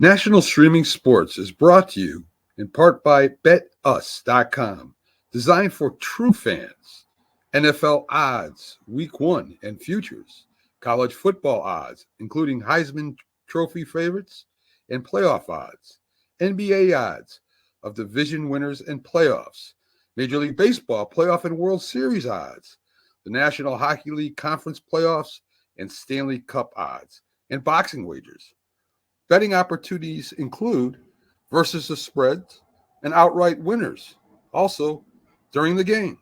National Streaming Sports is brought to you in part by BetUs.com, designed for true fans. NFL odds, Week 1 and futures, college football odds, including Heisman Trophy favorites and playoff odds, NBA odds of division winners and playoffs, Major League Baseball playoff and World Series odds, the National Hockey League Conference playoffs and Stanley Cup odds, and boxing wagers. Betting opportunities include versus the spreads and outright winners, also during the game.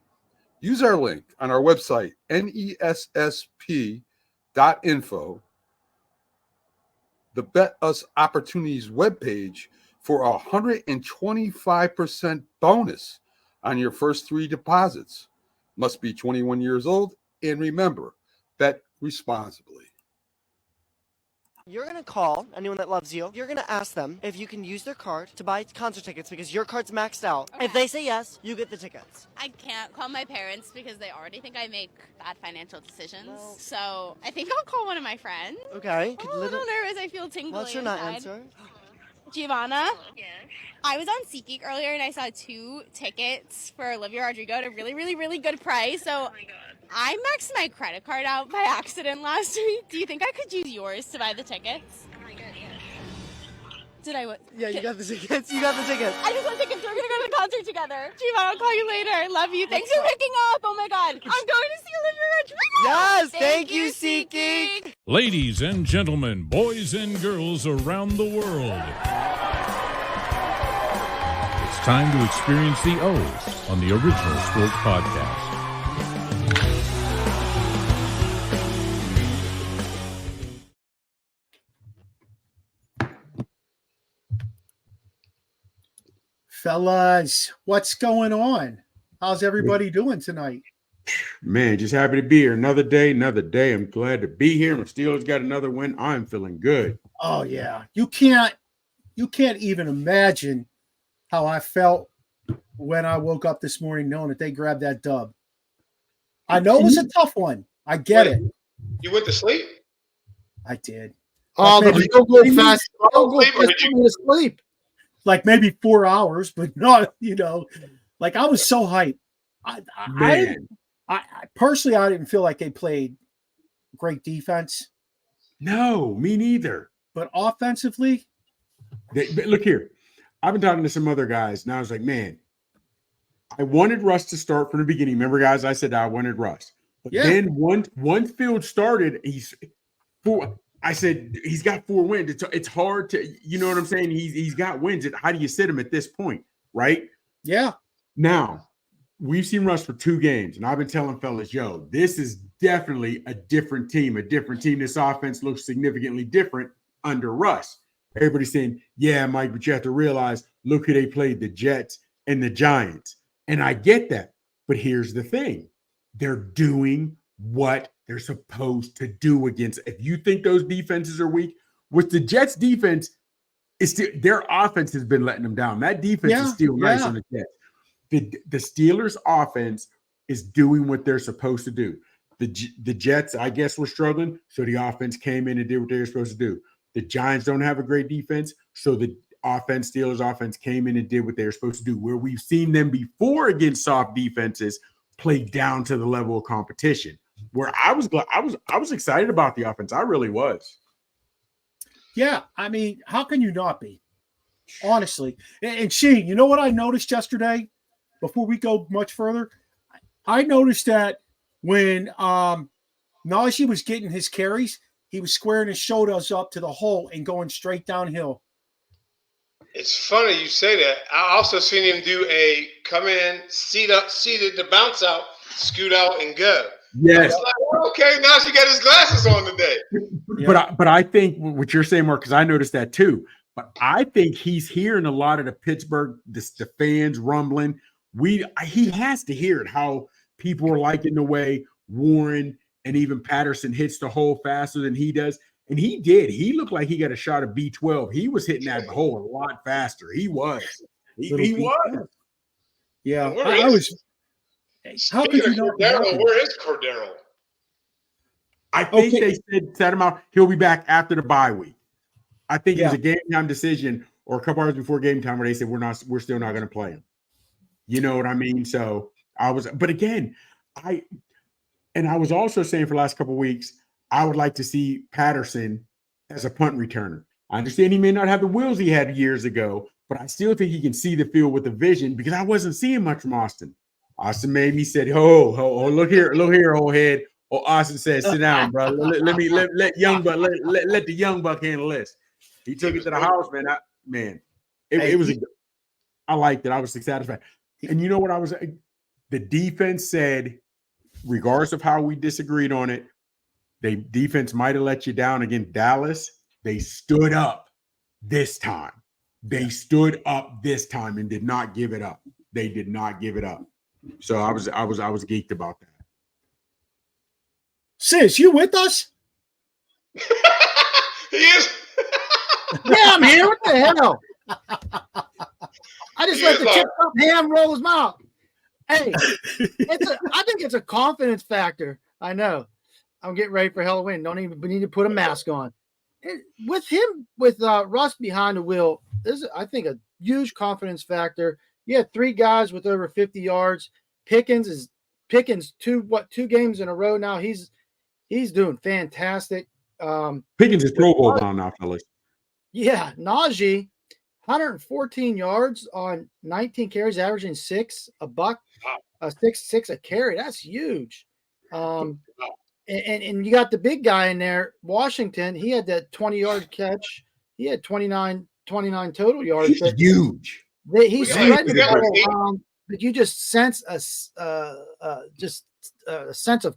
Use our link on our website, nessp.info, the Bet Us Opportunities webpage, for a 125% bonus on your first 3 deposits. Must be 21 years old, and remember, bet responsibly. You're going to call anyone that loves you. You're going to ask them if you can use their card to buy concert tickets because your card's maxed out. Okay. If they say yes, you get the tickets. I can't call my parents because they already think I make bad financial decisions. Well, so I think I'll call one of my friends. Okay. I'm a little nervous. I feel tingly. What's your not answer? Giovanna? Yes. I was on SeatGeek earlier and I saw 2 tickets for Olivia Rodrigo at a really, really, really good price. So Oh my god. I maxed my credit card out by accident last week. Do you think I could use yours to buy the tickets? Oh my god, yes. Did I what? Yeah, you got the tickets. You got the tickets. I just want tickets. We're going to go to the concert together. Giovanna, I'll call you later. Love you. Thanks for picking up. Oh my god. I'm going to see Olivia Rodrigo. Yes, thank you, SeatGeek. Ladies and gentlemen, boys and girls around the world, it's time to experience the O's on the Original Sports Podcast. Fellas, what's going on? How's everybody doing tonight? Man, just happy to be here. Another day, another day. I'm glad to be here. My Steelers got another win. I'm feeling good. Oh yeah. You can't even imagine how I felt when I woke up this morning knowing that they grabbed that dub. I know it was a tough one. I get it. You went to sleep? I did. Oh, Like but maybe- don't go fast. Don't go fast to sleep. like maybe 4 hours, but not, like I was so hyped. I personally, I didn't feel like they played great defense, No, me neither. but offensively, But look here. I've been talking to some other guys, and I was like, man, I wanted Russ to start from the beginning. Remember, guys, I said I wanted Russ. But Yeah. then once Field started, I said he's got 4 wins. It's hard to, you know what I'm saying? He's got wins. How do you sit him at this point, right? yeah. Now, we've seen Russ for 2 games, and I've been telling fellas, yo, this is definitely a different team. This offense looks significantly different under Russ. Everybody's saying, yeah, Mike, but you have to realize, look who they played, the Jets and the Giants. And I get that. But here's the thing. They're doing what they're supposed to do against. If you think those defenses are weak, with the Jets defense, it's still, their offense has been letting them down. That defense is still nice on the Jets. The Steelers offense is doing what they're supposed to do. The Jets, I guess, were struggling, so the offense came in and did what they were supposed to do. The Giants don't have a great defense, so the Steelers offense came in and did what they were supposed to do. Where we've seen them before against soft defenses play down to the level of competition. Where I was excited about the offense. I really was. Yeah, I mean, how can you not be? Honestly. And Sheen, you know what I noticed yesterday? Before we go much further, I noticed that when Najee was getting his carries, he was squaring his shoulders up to the hole and going straight downhill. It's funny you say that. I also seen him do a come in, seated to bounce out, scoot out, and go. Yes. Like, well, okay, now she got his glasses on today. Yeah. But I think what you're saying, Mark, because I noticed that too. But I think he's hearing a lot of the Pittsburgh, the fans rumbling. He has to hear it, how people are liking the way Warren and even Patterson hits the hole faster than he does. And he did. He looked like he got a shot of B12. He was hitting that hole a lot faster. He was. He was. Yeah. I was. How could you not? Where is Cordero? I think they set him out. He'll be back after the bye week. I think it was a game time decision or a couple hours before game time where they said we're still not going to play him. You know what I mean? So but again, I was also saying for the last couple of weeks, I would like to see Patterson as a punt returner. I understand he may not have the wheels he had years ago, but I still think he can see the field with the vision because I wasn't seeing much from Austin. Austin made me said, oh, look here, old head. Oh, Austin said, sit down, bro. Let the young buck handle this. He took it to the house, man. I liked it. I was satisfied. And you know what the defense said, regardless of how we disagreed on it, the defense might have let you down against Dallas. They stood up this time. They stood up this time and did not give it up. They did not give it up. So I was geeked about that. Sis, you with us? He is. Yeah, I'm here. What the hell? I just let the chipped up ham roll his mouth. Hey, I think it's a confidence factor. I know. I'm getting ready for Halloween. Don't even need to put a mask on. With Russ behind the wheel, this is, I think, a huge confidence factor. You had 3 guys with over 50 yards. Pickens 2 games in a row now. He's doing fantastic. Pickens is Pro Bowl bound now, fellas. Yeah, Najee, 114 yards on 19 carries, averaging $6 a carry. That's huge. And you got the big guy in there, Washington. He had that 20-yard catch. He had 29 total yards. He's huge. He's spreading the ball around, but you just sense a sense of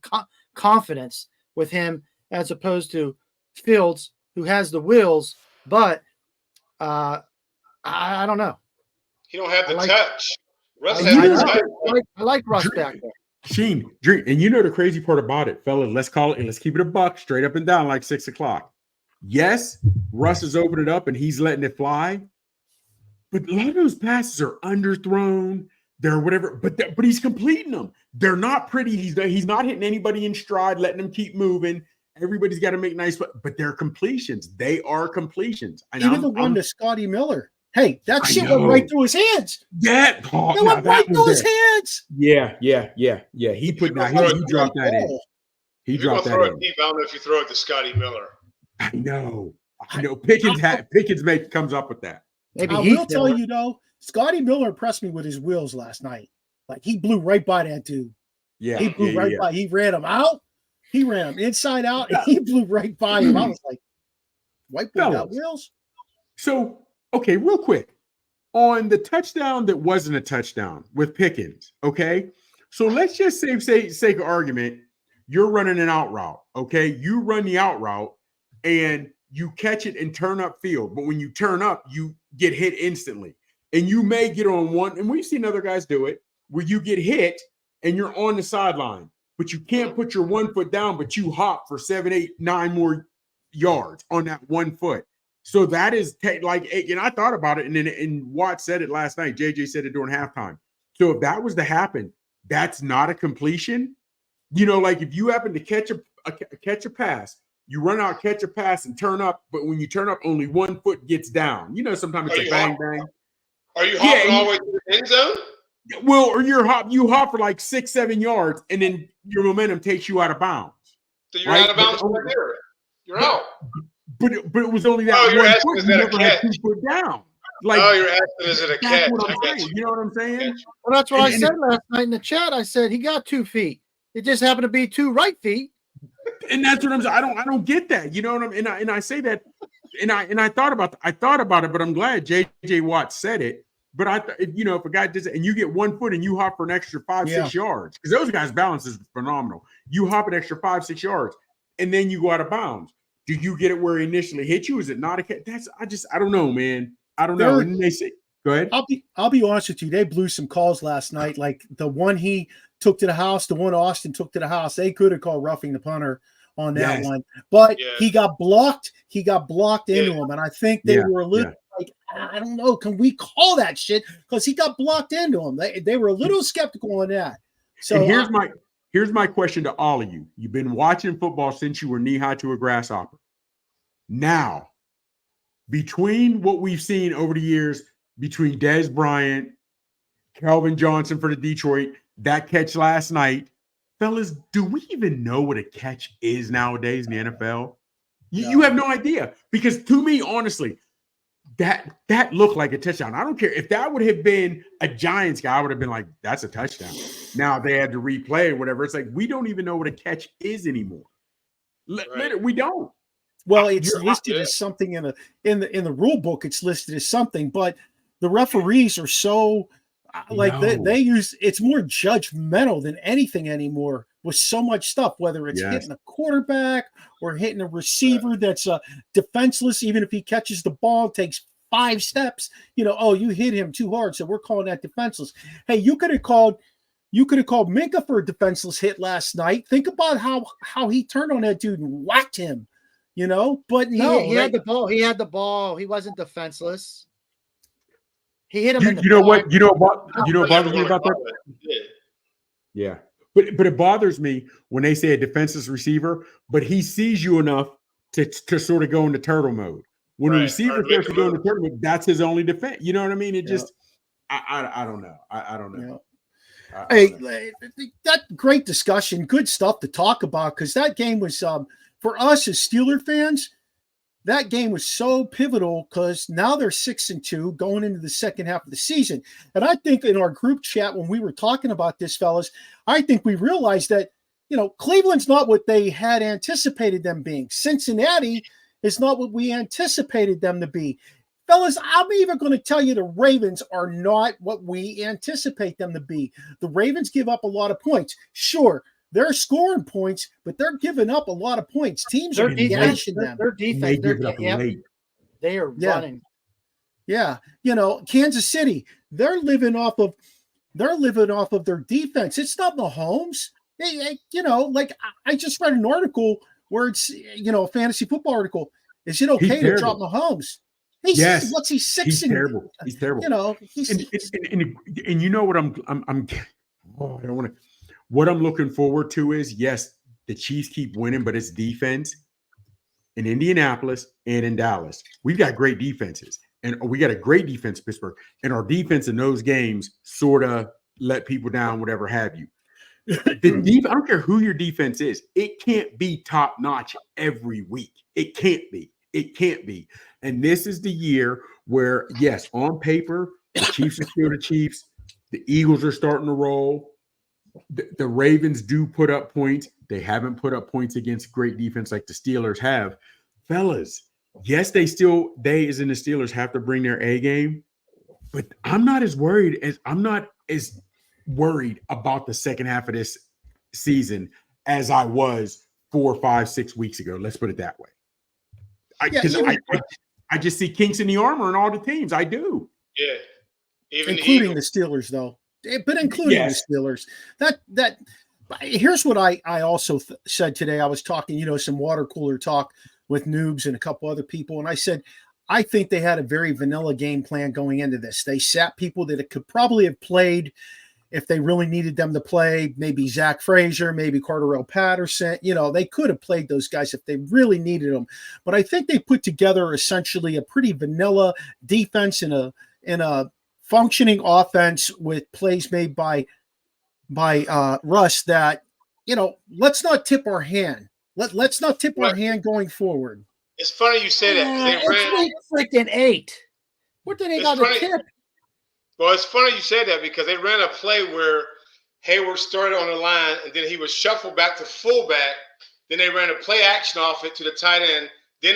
confidence with him as opposed to Fields, who has the wheels, but I don't know. He don't have the touch. Russ has the touch. I like Russ back there. Sheen, Dream, and you know the crazy part about it, fella. Let's call it and let's keep it a buck, straight up and down, like 6 o'clock. Yes, Russ is opening it up and he's letting it fly, but a lot of those passes are underthrown. They're whatever, but he's completing them. They're not pretty. He's not hitting anybody in stride, letting them keep moving. Everybody's got to make nice, but they're completions. They are completions. Even the one to Scotty Miller. Hey, that shit went right through his hands. Yeah, it went right through his hands. Yeah. He dropped that in. He dropped that in. Deep, I don't know if you throw it to Scotty Miller. I know. Pickens comes up with that. Maybe I will tell you though, Scotty Miller impressed me with his wheels last night. Like he blew right by that dude. Yeah, he blew right by. He ran him out. He ran him inside out, and he blew right by him. I was like, "White boy got wheels." So, okay, real quick on the touchdown that wasn't a touchdown with Pickens. Okay, so let's just say sake of argument, you're running an out route. Okay, you run the out route and you catch it and turn up field, but when you turn up, you get hit instantly, and you may get on one. And we've seen other guys do it where you get hit and you're on the sideline. But you can't put your 1 foot down, but you hop for 7, 8, 9 more yards on that 1 foot. So that is and I thought about it, and Watt said it last night. JJ said it during halftime. So if that was to happen, that's not a completion. You know, like if you happen to catch a pass, you run out, catch a pass, and turn up. But when you turn up, only 1 foot gets down. You know, sometimes it's a bang bang. Are you hopping all the way to the end zone? Well, or you hop for like 6, 7 yards, and then your momentum takes you out of bounds. So you're out of bounds right there. You're out. But it was only that. Oh, you're 1 asking foot. is that You a never catch? had 2 foot down. You're asking is it a catch? You know what I'm saying? Well, that's what I said last night in the chat. I said he got 2 feet. It just happened to be 2 right feet. And that's what I'm saying. I don't get that. You know what I mean? And I say that, and I thought about it, but I'm glad JJ Watt said it. But if a guy does it and you get 1 foot and you hop for an extra 5, 6 yards, because those guys' balance is phenomenal. You hop an extra 5, 6 yards, and then you go out of bounds. Do you get it where he initially hit you? Is it not a catch? I don't know, man. I don't know. And they say, go ahead. I'll be honest with you. They blew some calls last night. Like the one he took to the house, the one Austin took to the house. They could have called roughing the punter on that one, but he got blocked. He got blocked into him, and I think they were a little. Like, I don't know. Can we call that shit? Because he got blocked into him. They were a little skeptical on that. So and here's my question to all of you. You've been watching football since you were knee high to a grasshopper. Now, between what we've seen over the years, between Dez Bryant, Calvin Johnson for the Detroit, that catch last night, fellas, do we even know what a catch is nowadays in the NFL? You have no idea, because to me, honestly, that looked like a touchdown. I don't care if that would have been a Giants guy, I would have been like, that's a touchdown. Now they had to replay or whatever. It's like we don't even know what a catch is anymore. We don't. Well, it's listed as something in the rule book. It's listed as something, but the referees are so they use, it's more judgmental than anything anymore with so much stuff, whether it's hitting a quarterback or hitting a receiver that's defenseless. Even if he catches the ball, takes 5 steps, you hit him too hard, so we're calling that defenseless. Hey, you could have called Minka for a defenseless hit last night. Think about how he turned on that dude and whacked him, but no, he had the ball. He had the ball. He wasn't defenseless. He hit him in the back. You know what bothers me about that? Yeah. But it bothers me when they say a defenseless receiver, but he sees you enough to sort of go into turtle mode. When a receiver starts to go into turtle mode, that's his only defense. You know what I mean? It just I don't know. I don't know. Hey, that great discussion, good stuff to talk about, because that game was for us as Steeler fans, that game was so pivotal because now they're 6-2 going into the second half of the season. And I think in our group chat, when we were talking about this, fellas, I think we realized that, Cleveland's not what they had anticipated them being. Cincinnati is not what we anticipated them to be. Fellas, I'm even going to tell you the Ravens are not what we anticipate them to be. The Ravens give up a lot of points. Sure, they're scoring points, but they're giving up a lot of points. Teams are gashing them. Their defense, they are running. Yeah, Kansas City, they're living off of their defense. It's not Mahomes. I just read an article where it's a fantasy football article. Is it okay to drop Mahomes? What's he 6? He's terrible. He's terrible. And you know what I don't want to. What I'm looking forward to is, yes, the Chiefs keep winning, but it's defense in Indianapolis and in Dallas. We've got great defenses, and we got a great defense in Pittsburgh, and our defense in those games sort of let people down, whatever have you. I don't care who your defense is. It can't be top notch every week. It can't be. It can't be. And this is the year where, yes, on paper, the Chiefs are still the Chiefs. The Eagles are starting to roll. The Ravens do put up points. They haven't put up points against great defense like the Steelers have. Fellas, yes, they as in the Steelers have to bring their A game, but I'm not as worried about the second half of this season as I was 4, 5, 6 weeks ago. Let's put it that way. I just see kinks in the armor in all the teams. I do. Yeah. Including the Steelers, though. But including the Steelers. That here's what I also said today. I was talking, some water cooler talk with Noobs and a couple other people, and I said, I think they had a very vanilla game plan going into this. They sat people that it could probably have played if they really needed them to play, maybe Zach Frazier, maybe Carterell Patterson. They could have played those guys if they really needed them. But I think they put together essentially a pretty vanilla defense and a functioning offense with plays made by Russ that, let's not tip our hand. Let's not tip our hand going forward. It's funny you say that. It's freaking 8. What do they got to tip? Well, it's funny you say that because they ran a play where Hayward started on the line and then he was shuffled back to fullback. Then they ran a play action off it to the tight end. Then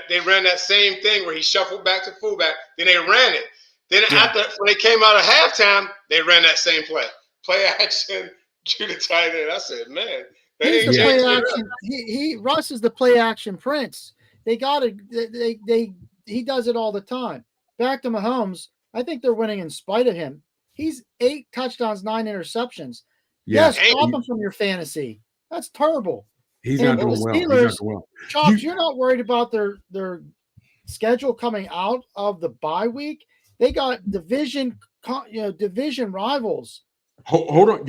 they ran that same thing where he shuffled back to fullback. Then they ran it. Then after when they came out of halftime, they ran that same play. Play action to the tight end. I said, man, he's the play action. Russ is the play action prince. They got it. He does it all the time. Back to Mahomes. I think they're winning in spite of him. He's 8 touchdowns, 9 interceptions. Yes, drop him from your fantasy. That's terrible. He's not doing well. Steelers, Chops, you're not worried about their schedule coming out of the bye week. They got division rivals. Hold on.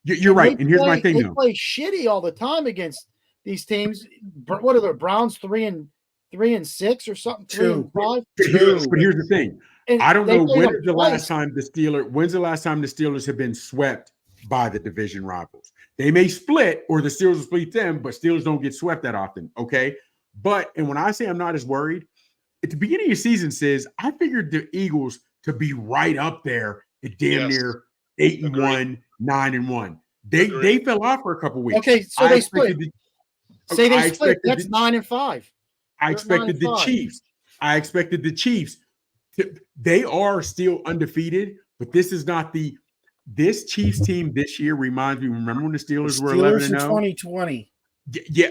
You're right. And here's my thing. They play shitty all the time against these teams. What are the Browns 3-2 3-6 or something, 3-5. But here's the thing. And I don't they know played when's them the twice. last time the Steelers have been swept by the division rivals. They may split or the Steelers will split them, but Steelers don't get swept that often. Okay. And when I say I'm not as worried, at the beginning of the season says I figured the Eagles to be right up there at damn near 8-1, 9-1. They fell off for a couple weeks. Okay, so they split. Say they split. That's 9-5. I expected the Chiefs. I expected the Chiefs. They are still undefeated, but this is not this Chiefs team this year reminds me. Remember when the Steelers were 11-0 in 2020? Yeah,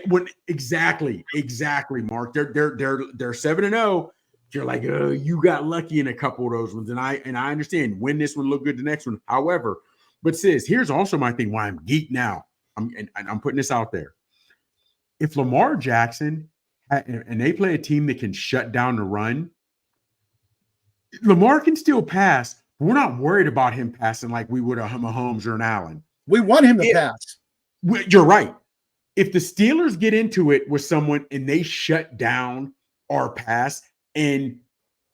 exactly, Mark. They're 7-0. You're like, oh, you got lucky in a couple of those ones, and I understand win this one, look good the next one. However, but sis, here's also my thing. Why I'm geeked now. I'm putting this out there. If Lamar Jackson and they play a team that can shut down the run, Lamar can still pass. We're not worried about him passing like we would a Mahomes or an Allen. We want him to pass. You're right. If the Steelers get into it with someone and they shut down our pass and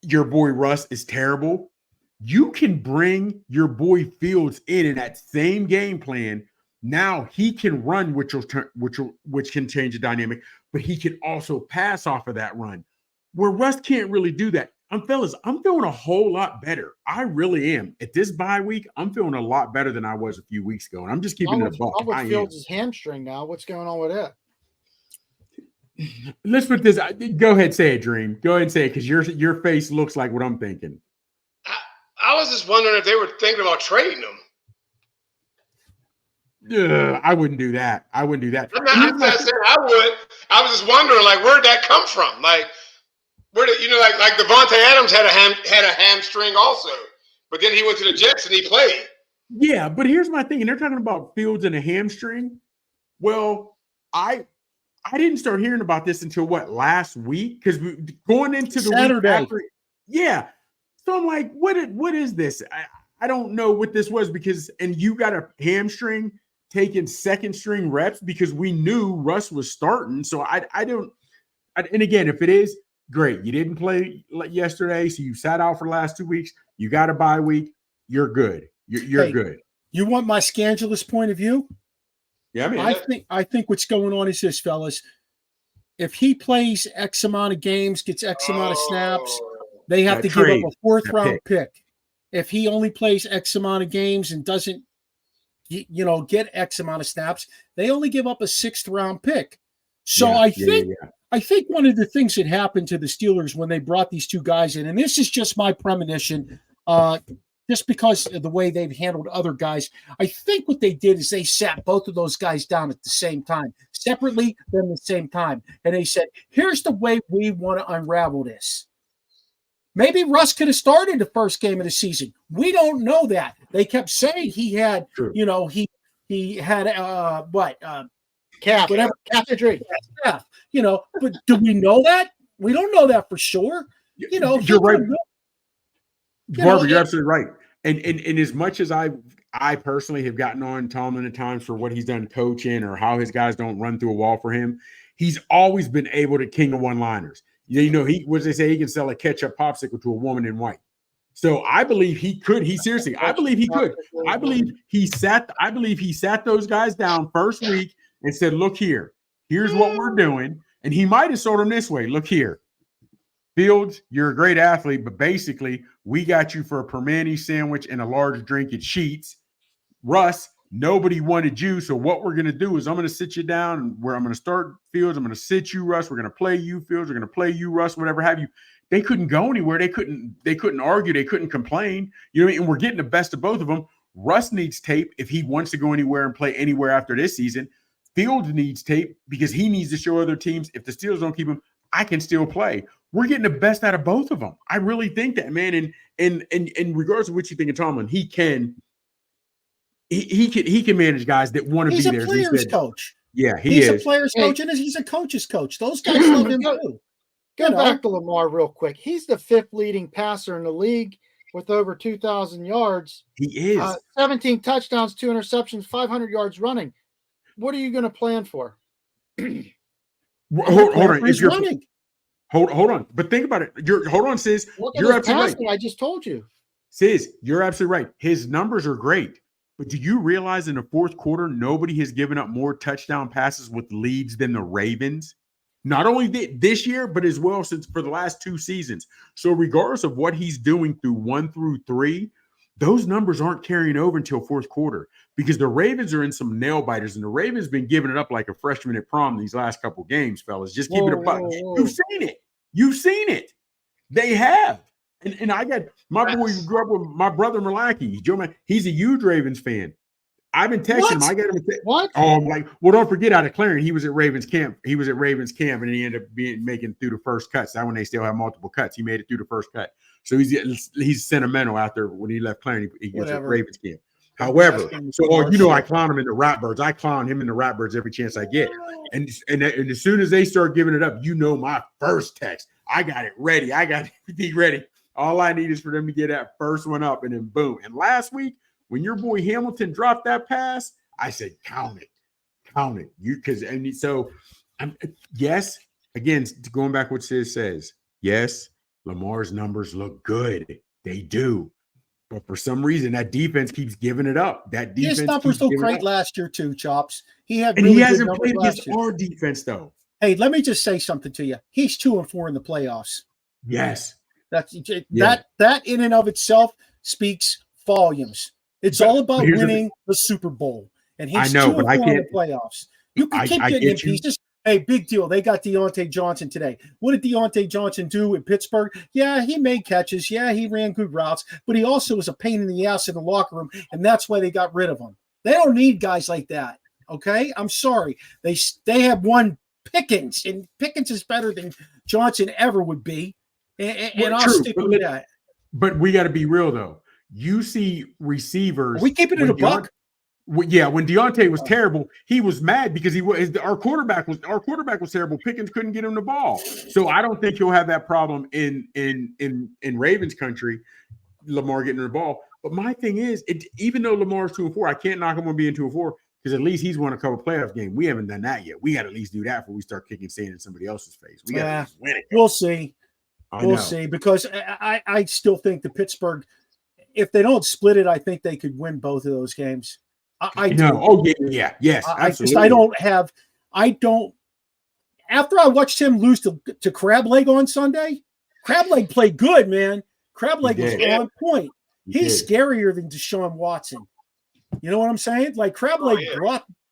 your boy Russ is terrible, you can bring your boy Fields in that same game plan. Now he can run, which can change the dynamic, but he can also pass off of that run. Where Russ can't really do that. I'm feeling a whole lot better. I really am. At this bye week, I'm feeling a lot better than I was a few weeks ago. And I'm just keeping it a buck. I'm with Fields' hamstring now. What's going on with that? Let's put this. Go ahead, say it, Dream. Go ahead and say it because your face looks like what I'm thinking. I was just wondering if they were thinking about trading him. I wouldn't do that. I wouldn't do that. I'm not saying I would. I was just wondering, like, where'd that come from? Like, where did like Devontae Adams had a hamstring also, but then he went to the Jets and he played. Yeah, but here's my thing, and they're talking about Fields and a hamstring. Well, I didn't start hearing about this until last week because going into the Saturday. Week after, yeah. So I'm like, what is this? I don't know what this was and you got a hamstring taking second string reps because we knew Russ was starting. So I don't. And again, if it is. Great. You didn't play yesterday, so you sat out for the last 2 weeks. You got a bye week. You're good. You're good. You want my scandalous point of view? Yeah, I think what's going on is this, fellas. If he plays X amount of games, gets X amount of snaps, they have to give up a fourth-round pick. If he only plays X amount of games and doesn't, get X amount of snaps, they only give up a sixth-round pick. So I think one of the things that happened to the Steelers when they brought these two guys in, and this is just my premonition, just because of the way they've handled other guys, I think what they did is they sat both of those guys down at the same time, separately, then the same time. And they said, here's the way we want to unravel this. Maybe Russ could have started the first game of the season. We don't know that. They kept saying he had, he had calf injury. Calf, but do we know that? We don't know that for sure. You're right. Barbara, you're absolutely right. And as much as I personally have gotten on Tomlin at times for what he's done coaching or how his guys don't run through a wall for him, he's always been able to king of one-liners. He can sell a ketchup popsicle to a woman in white. So I believe he could. I believe he could. I believe he sat those guys down first week and said, look here, here's what we're doing. And he might have sold them this way. Look here. Fields, you're a great athlete, but basically we got you for a permani sandwich and a large drink at Sheets. Russ, nobody wanted you. So what we're going to do is I'm going to sit you down and where I'm going to start Fields. I'm going to sit you, Russ. We're going to play you, Fields. We're going to play you, Russ, whatever have you. They couldn't go anywhere. They couldn't argue. They couldn't complain. You know what I mean? And we're getting the best of both of them. Russ needs tape if he wants to go anywhere and play anywhere after this season. Fields needs tape because he needs to show other teams if the Steelers don't keep him, I can still play. We're getting the best out of both of them. I really think that, man. And regardless of what you think of Tomlin, he can manage guys that want to be there. He's a player's coach. Yeah, he's a player's coach, and he's a coach's coach. Those guys love him too. Go back to Lamar real quick. He's the fifth leading passer in the league with over 2,000 yards. He is. 17 touchdowns, 2 interceptions, 500 yards running. What are you going to plan for? Hold on. Hold on. But think about it. Hold on, Sis. Look at You're his absolutely passing. right. I just told you. Sis, you're absolutely right. His numbers are great. But do you realize in the fourth quarter, nobody has given up more touchdown passes with leads than the Ravens? Not only this year, but as well since for the last 2 seasons. So regardless of what he's doing through 1 through 3, those numbers aren't carrying over until fourth quarter because the Ravens are in some nail biters, and the Ravens been giving it up like a freshman at prom these last couple games, fellas. Just keep it a buck. You've seen it. You've seen it. They have. And I got my boy who grew up with my brother Malaki. Joe, man, he's a huge Ravens fan. I've been texting him. I got him. What? Oh, I'm like, well, don't forget out of Clarence, he was at Ravens camp. He was at Ravens camp, and he ended up making through the first cuts. That when they still have multiple cuts, he made it through the first cut. So he's sentimental after when he left Clarence. He gets at Ravens camp. However, so I clown him in the Ratbirds. I clown him in the Ratbirds every chance I get. And as soon as they start giving it up, my first text. I got it ready. I got everything ready. All I need is for them to get that first one up, and then boom. And last week, when your boy Hamilton dropped that pass, I said, count it. Yes, again, going back what Sis says, yes, Lamar's numbers look good. They do. But for some reason, that defense keeps giving it up. That defense his numbers looked great last year too, Chops. He hasn't played against our defense though. Hey, let me just say something to you. He's 2-4 in the playoffs. Yes. That in and of itself speaks volumes. It's all about winning the Super Bowl. And he's 2-4 in the playoffs. You can keep getting in pieces. Hey, big deal. They got Deontay Johnson today. What did Deontay Johnson do in Pittsburgh? Yeah, he made catches. Yeah, he ran good routes. But he also was a pain in the ass in the locker room, and that's why they got rid of him. They don't need guys like that, okay? I'm sorry. They have one Pickens, and Pickens is better than Johnson ever would be. And I'll stick with that. But we got to be real, though. You see receivers. Are we keeping it a buck? Yeah, when Deontay was terrible, he was mad because our quarterback was terrible. Pickens couldn't get him the ball. So I don't think he'll have that problem in Ravens country, Lamar getting the ball. But my thing is, even though Lamar's 2-4, I can't knock him on being 2-4 because at least he's won a couple playoff games. We haven't done that yet. We got to at least do that before we start kicking sand in somebody else's face. We got to win it. We'll see. We'll see, because I still think the Pittsburgh, if they don't split it, I think they could win both of those games. I know. Oh, yes, absolutely. I don't. After I watched him lose to Crab Leg on Sunday, Crab Leg played good, man. Crab Leg was on point. He's scarier than Deshaun Watson. You know what I'm saying? Like Crab Leg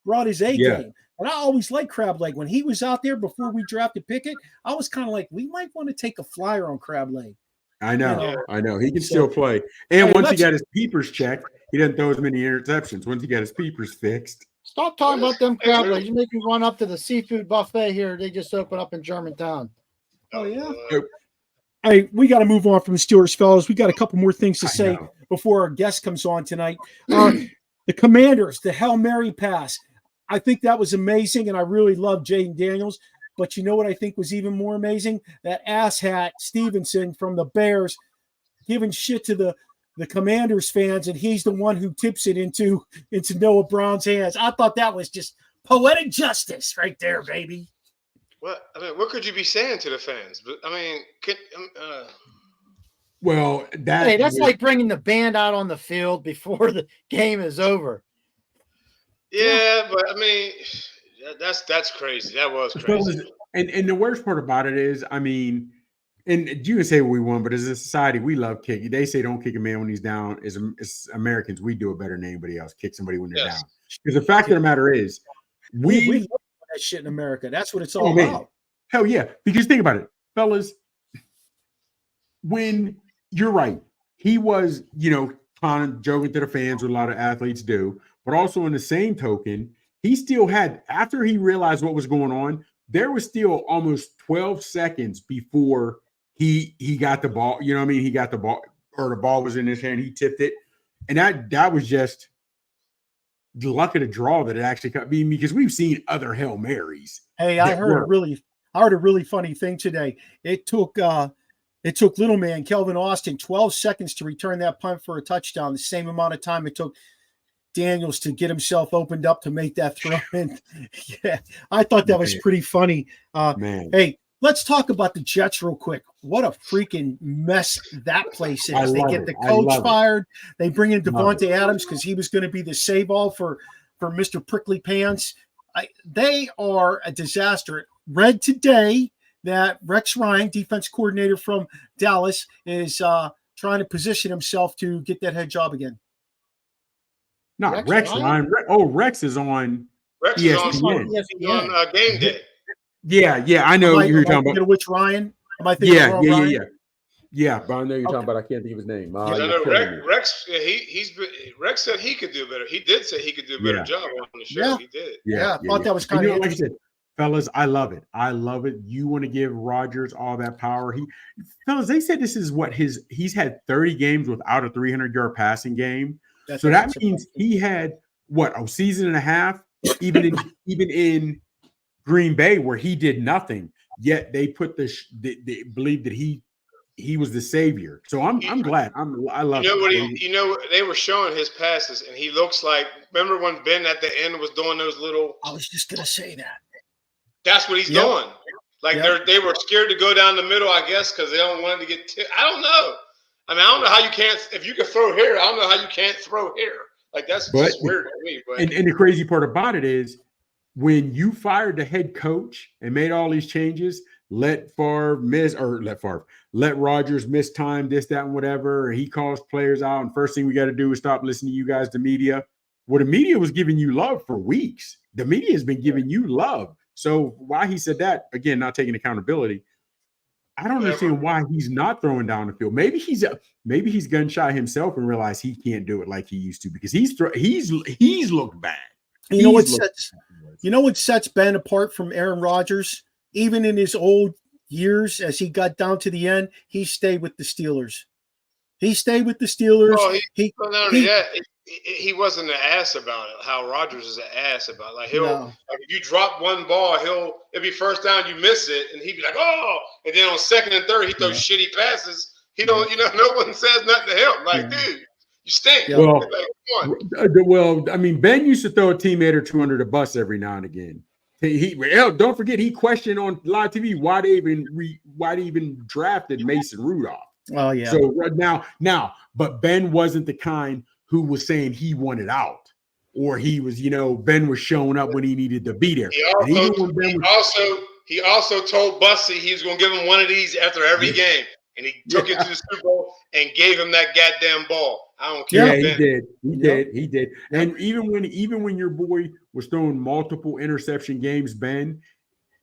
brought his A game. And I always liked Crab Leg. When he was out there before we drafted Pickett, I was kind of like, we might want to take a flyer on Crab Leg. I know. He can still play. And once he got his peepers checked, he doesn't throw as many interceptions. Once he got his peepers fixed. Stop talking about them crab legs. You make me run up to the seafood buffet here. They just opened up in Germantown. Oh, yeah? Hey, we got to move on from the Steelers, fellas. We got a couple more things to say before our guest comes on tonight. The Commanders, the Hail Mary pass. I think that was amazing, and I really love Jaden Daniels. But you know what I think was even more amazing? That asshat Stevenson from the Bears giving shit to the Commanders fans, and he's the one who tips it into Noah Brown's hands. I thought that was just poetic justice right there, baby. Well, I mean, what could you be saying to the fans? But I mean, well, that's like bringing the band out on the field before the game is over. Yeah, but I mean, that's crazy. That was crazy. And the worst part about it is, I mean, and you can say we won, but as a society, we love kicking. They say don't kick a man when he's down. As Americans, we do it better than anybody else. Kick somebody when they're down. Because the fact of the matter is, we love that shit in America. That's what it's all about. Hell yeah. Because think about it, fellas. When you're right, he was, kind of joking to the fans, what a lot of athletes do. But also in the same token, he still had, after he realized what was going on, there was still almost 12 seconds before he got the ball. You know what I mean? He got the ball, or the ball was in his hand. He tipped it. And that was just the luck of the draw that it actually got me, because we've seen other Hail Marys. Hey, I heard a really funny thing today. It took little man Kelvin Austin 12 seconds to return that punt for a touchdown, the same amount of time it took Daniels to get himself opened up to make that throw. And I thought that was pretty funny. Man. Hey, let's talk about the Jets real quick. What a freaking mess that place is. They get the coach fired. They bring in Devontae Adams because he was going to be the save-all for Mr. Prickly Pants. They are a disaster. Read today that Rex Ryan, defense coordinator from Dallas, is trying to position himself to get that head job again. Not Rex Ryan. Rex is on Rex ESPN. He's on Game Day. Yeah. I know you're talking about. Which Ryan? Am I thinking wrong Ryan? Yeah, but I know you're talking about. I can't think of his name. Rex. Rex said he could do better. He did say he could do a better job on the show. Yeah. He did. Yeah, I thought that was kind of like I said, fellas, I love it. You want to give Rodgers all that power. Fellas, they said this is what he's had 30 games without a 300-yard passing game. So that means he had a season and a half, even in Green Bay where he did nothing. Yet they put they believed that he was the savior. So I'm glad. I love it. They were showing his passes, and he looks like. Remember when Ben at the end was doing those little? I was just gonna say that. That's what he's doing. Like they were scared to go down the middle, I guess, because they don't want to get. I don't know. I mean, I don't know how you can't. If you can throw here, I don't know how you can't throw here. Like that's just weird to me. But and the crazy part about it is when you fired the head coach and made all these changes, let Rodgers miss time, this, that, and whatever. He calls players out, and first thing we got to do is stop listening to you guys, the media. Well, the media was giving you love for weeks. The media has been giving you love. So why he said that, again, not taking accountability, I don't understand why he's not throwing down the field. Maybe he's gun shy himself and realized he can't do it like he used to because he's looked bad. You know what sets Ben apart from Aaron Rodgers? Even in his old years, as he got down to the end, he stayed with the Steelers. Well, he wasn't an ass about it. How Rodgers is an ass about it. Like like if you drop one ball, it'll be first down, you miss it, and he'd be like, oh, and then on second and third, he throws shitty passes. He don't, no one says nothing to him. Like, dude, you stink. Well, I mean, Ben used to throw a teammate or two under the bus every now and again. Don't forget he questioned on live TV why they even drafted Mason Rudolph. Oh yeah. So right now, but Ben wasn't the kind who was saying he wanted out, or he was, Ben was showing up when he needed to be there. He also told Bussy he was going to give him one of these after every game, and he took it to the Super Bowl and gave him that goddamn ball. I don't care. Yeah, he did. And even when your boy was throwing multiple interception games, Ben,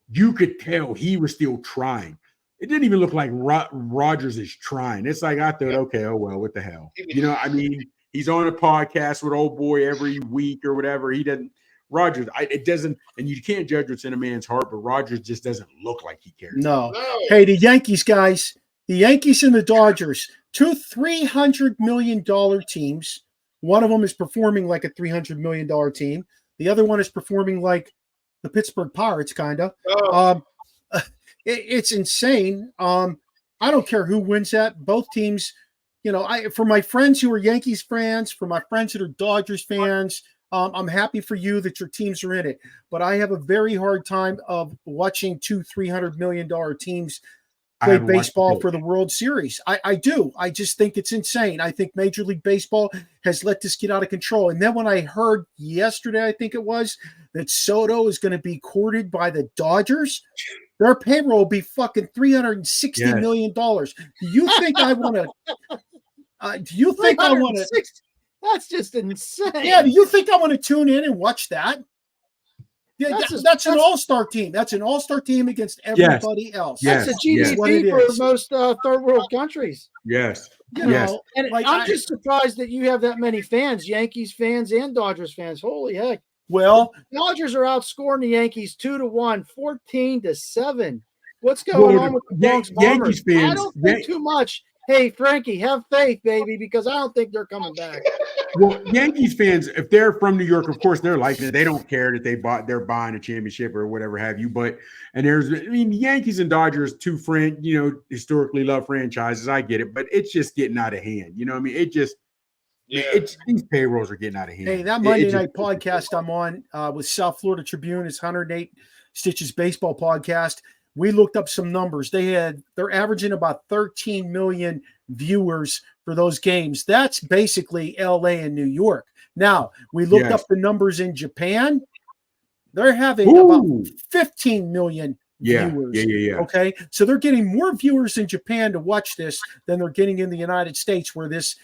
you could tell he was still trying. It didn't even look like Rodgers is trying. It's like I thought, okay, oh well, what the hell? I mean, he's on a podcast with old boy every week or whatever. He doesn't. Rodgers, it doesn't, and you can't judge what's in a man's heart, but Rodgers just doesn't look like he cares. No. Hey, the Yankees guys, the Yankees and the Dodgers, two $300 million teams. One of them is performing like a $300 million team. The other one is performing like the Pittsburgh Pirates, kind of. It's insane. I don't care who wins that. Both teams, for my friends who are Yankees fans, for my friends that are Dodgers fans, I'm happy for you that your teams are in it. But I have a very hard time of watching two $300 million teams play baseball for the World Series. I do. I just think it's insane. I think Major League Baseball has let this get out of control. And then when I heard yesterday, I think it was, that Soto is going to be courted by the Dodgers, their payroll will be fucking $360 million. Do you think I want to? Do you think I want to? That's just insane. Yeah. Do you think I want to tune in and watch that? Yeah, that's an all-star team. That's an all-star team against everybody else. That's a GDP for most third world countries. Yes. And I'm just surprised that you have that many fans, Yankees fans and Dodgers fans. Holy heck. Well, Dodgers are outscoring the Yankees 2-1, 14-7. What's going on with the Bronx Bombers? Yankees fans, I don't think too much. Hey, Frankie, have faith, baby, because I don't think they're coming back. Well, Yankees fans, if they're from New York, of course, they're like it. They don't care that they're buying a championship or whatever have you. But the Yankees and Dodgers, two historically loved franchises. I get it, but it's just getting out of hand. These payrolls are getting out of hand. Hey, that Monday night podcast I'm on with South Florida Tribune is 108 Stitches Baseball Podcast. we looked up some numbers. They're averaging about 13 million viewers for those games. That's basically LA and New York. Now, we looked up the numbers in Japan. They're having about 15 million viewers. Yeah. Okay. So they're getting more viewers in Japan to watch this than they're getting in the United States, where this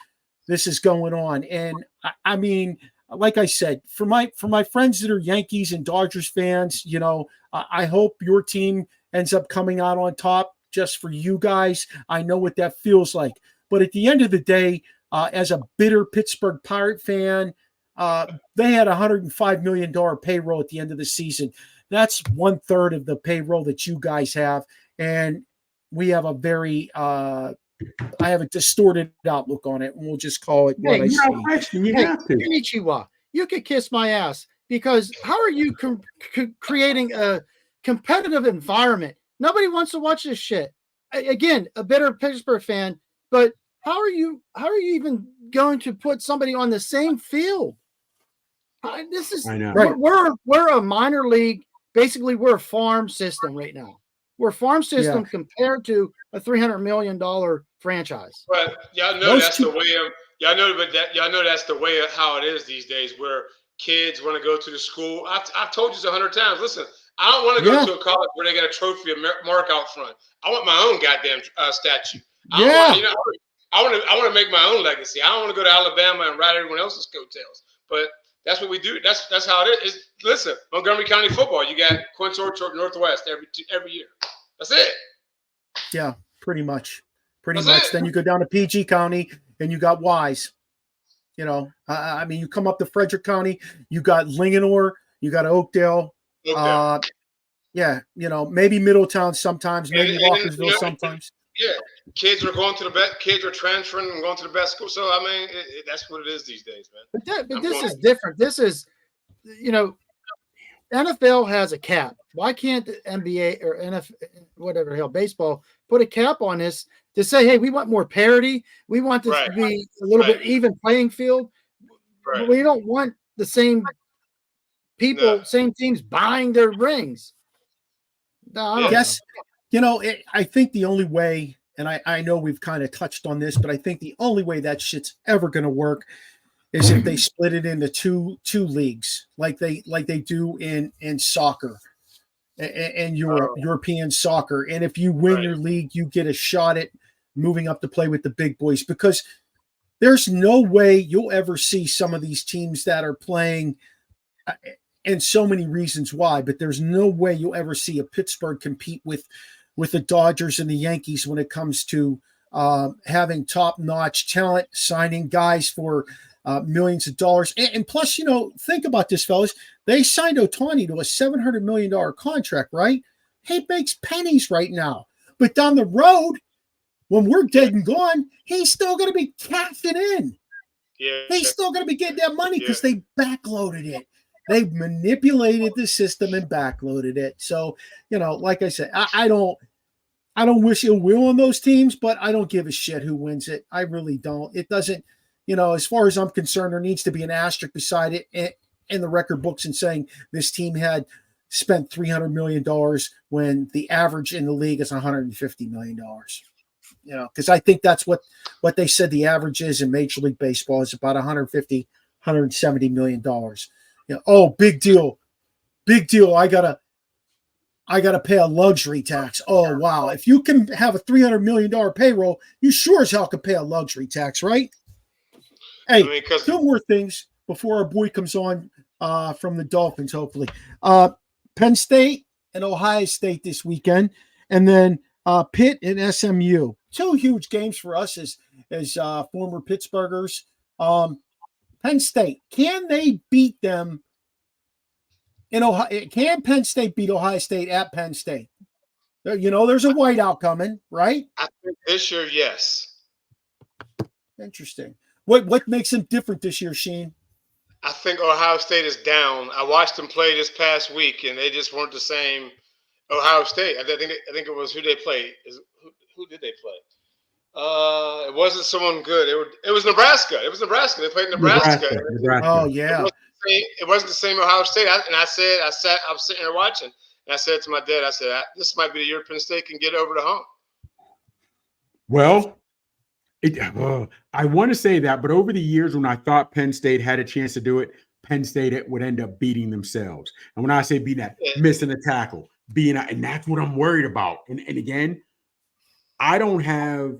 is going on. And I mean, like I said, for my friends that are Yankees and Dodgers fans, you know, I hope your team ends up coming out on top. Just for you guys, I know what that feels like. But at the end of the day, as a bitter Pittsburgh Pirate fan, they had $105 million payroll at the end of the season. That's 1/3 of the payroll that you guys have. And we have a very, I have a distorted outlook on it, and we'll just call it what I see. Konnichiwa, you could kiss my ass, because how are you creating a competitive environment? Nobody wants to watch this shit. Again, a bitter Pittsburgh fan, but how are you even going to put somebody on the same field? This is right. We're a minor league. Basically, we're a farm system right now. We're a farm system compared to a $300 million franchise. But y'all know that's the way of y'all know that's the way of how it is these days, where kids want to go to the school. I've told you this 100 times. Listen, I don't want to go to a college where they got a trophy of Mark out front. I want my own goddamn statue. I want to make my own legacy. I don't want to go to Alabama and ride everyone else's coattails. But that's what we do. That's how it is. Listen, Montgomery County football, you got Quince Orchard Northwest every year. That's it. Yeah, pretty much. Then you go down to PG County and you got Wise. You know, I mean, you come up to Frederick County, you got Linganore, you got Oakdale. Yeah, you know, maybe Middletown sometimes, maybe Walkersville sometimes. Yeah, kids are going to the best. Kids are transferring and going to the best school. So I mean, that's what it is these days, man. But this is different. This is, you know, NFL has a cap. Why can't the NBA or NFL, whatever the hell, baseball, put a cap on this to say, hey, we want more parity. We want this to be a little bit even playing field. Right. We don't want the same people, same teams buying their rings. No, I don't know. You know, I think the only way, and I know we've kind of touched on this, but I think the only way that shit's ever going to work is if they split it into two leagues, like they do in soccer and European soccer. And if you win your league, you get a shot at moving up to play with the big boys, because there's no way you'll ever see some of these teams that are playing, and so many reasons why, but there's no way you'll ever see a Pittsburgh compete with the Dodgers and the Yankees when it comes to having top-notch talent, signing guys for millions of dollars. And plus, you know, think about this, fellas. They signed Ohtani to a $700 million contract, right? He makes pennies right now. But down the road, when we're dead and gone, he's still going to be cashing in. Yeah. He's still going to be getting that money because they backloaded it. They manipulated the system and backloaded it. So, you know, like I said, I don't wish ill will on those teams, but I don't give a shit who wins it. I really don't. It doesn't, you know, as far as I'm concerned, there needs to be an asterisk beside it in the record books and saying this team had spent $300 million when the average in the league is $150 million. You know, because I think that's what they said the average is in Major League Baseball is about $150, $170 million. You know, oh, big deal. I gotta pay a luxury tax. Oh, wow. If you can have a $300 million payroll, you sure as hell can pay a luxury tax, right? Hey, two more things before our boy comes on from the Dolphins, hopefully. Penn State and Ohio State this weekend, and then Pitt and SMU. Two huge games for us as former Pittsburghers. Penn State, can they beat them in Ohio? Can Penn State beat Ohio State at Penn State? You know, there's a whiteout coming, right? I think this year, yes. Interesting. What makes them different this year, Sheen? I think Ohio State is down. I watched them play this past week, and they just weren't the same. Ohio State. I think it was who they played. Who did they play? It wasn't someone good. It was Nebraska. They played Nebraska. Oh yeah. It wasn't the same Ohio State. I was sitting there watching. And I said to my dad, I said, this might be the year Penn State can get over the hump. Well, I want to say that, but over the years when I thought Penn State had a chance to do it, Penn State would end up beating themselves. And when I say beating that, missing a tackle, and that's what I'm worried about. And again, I don't have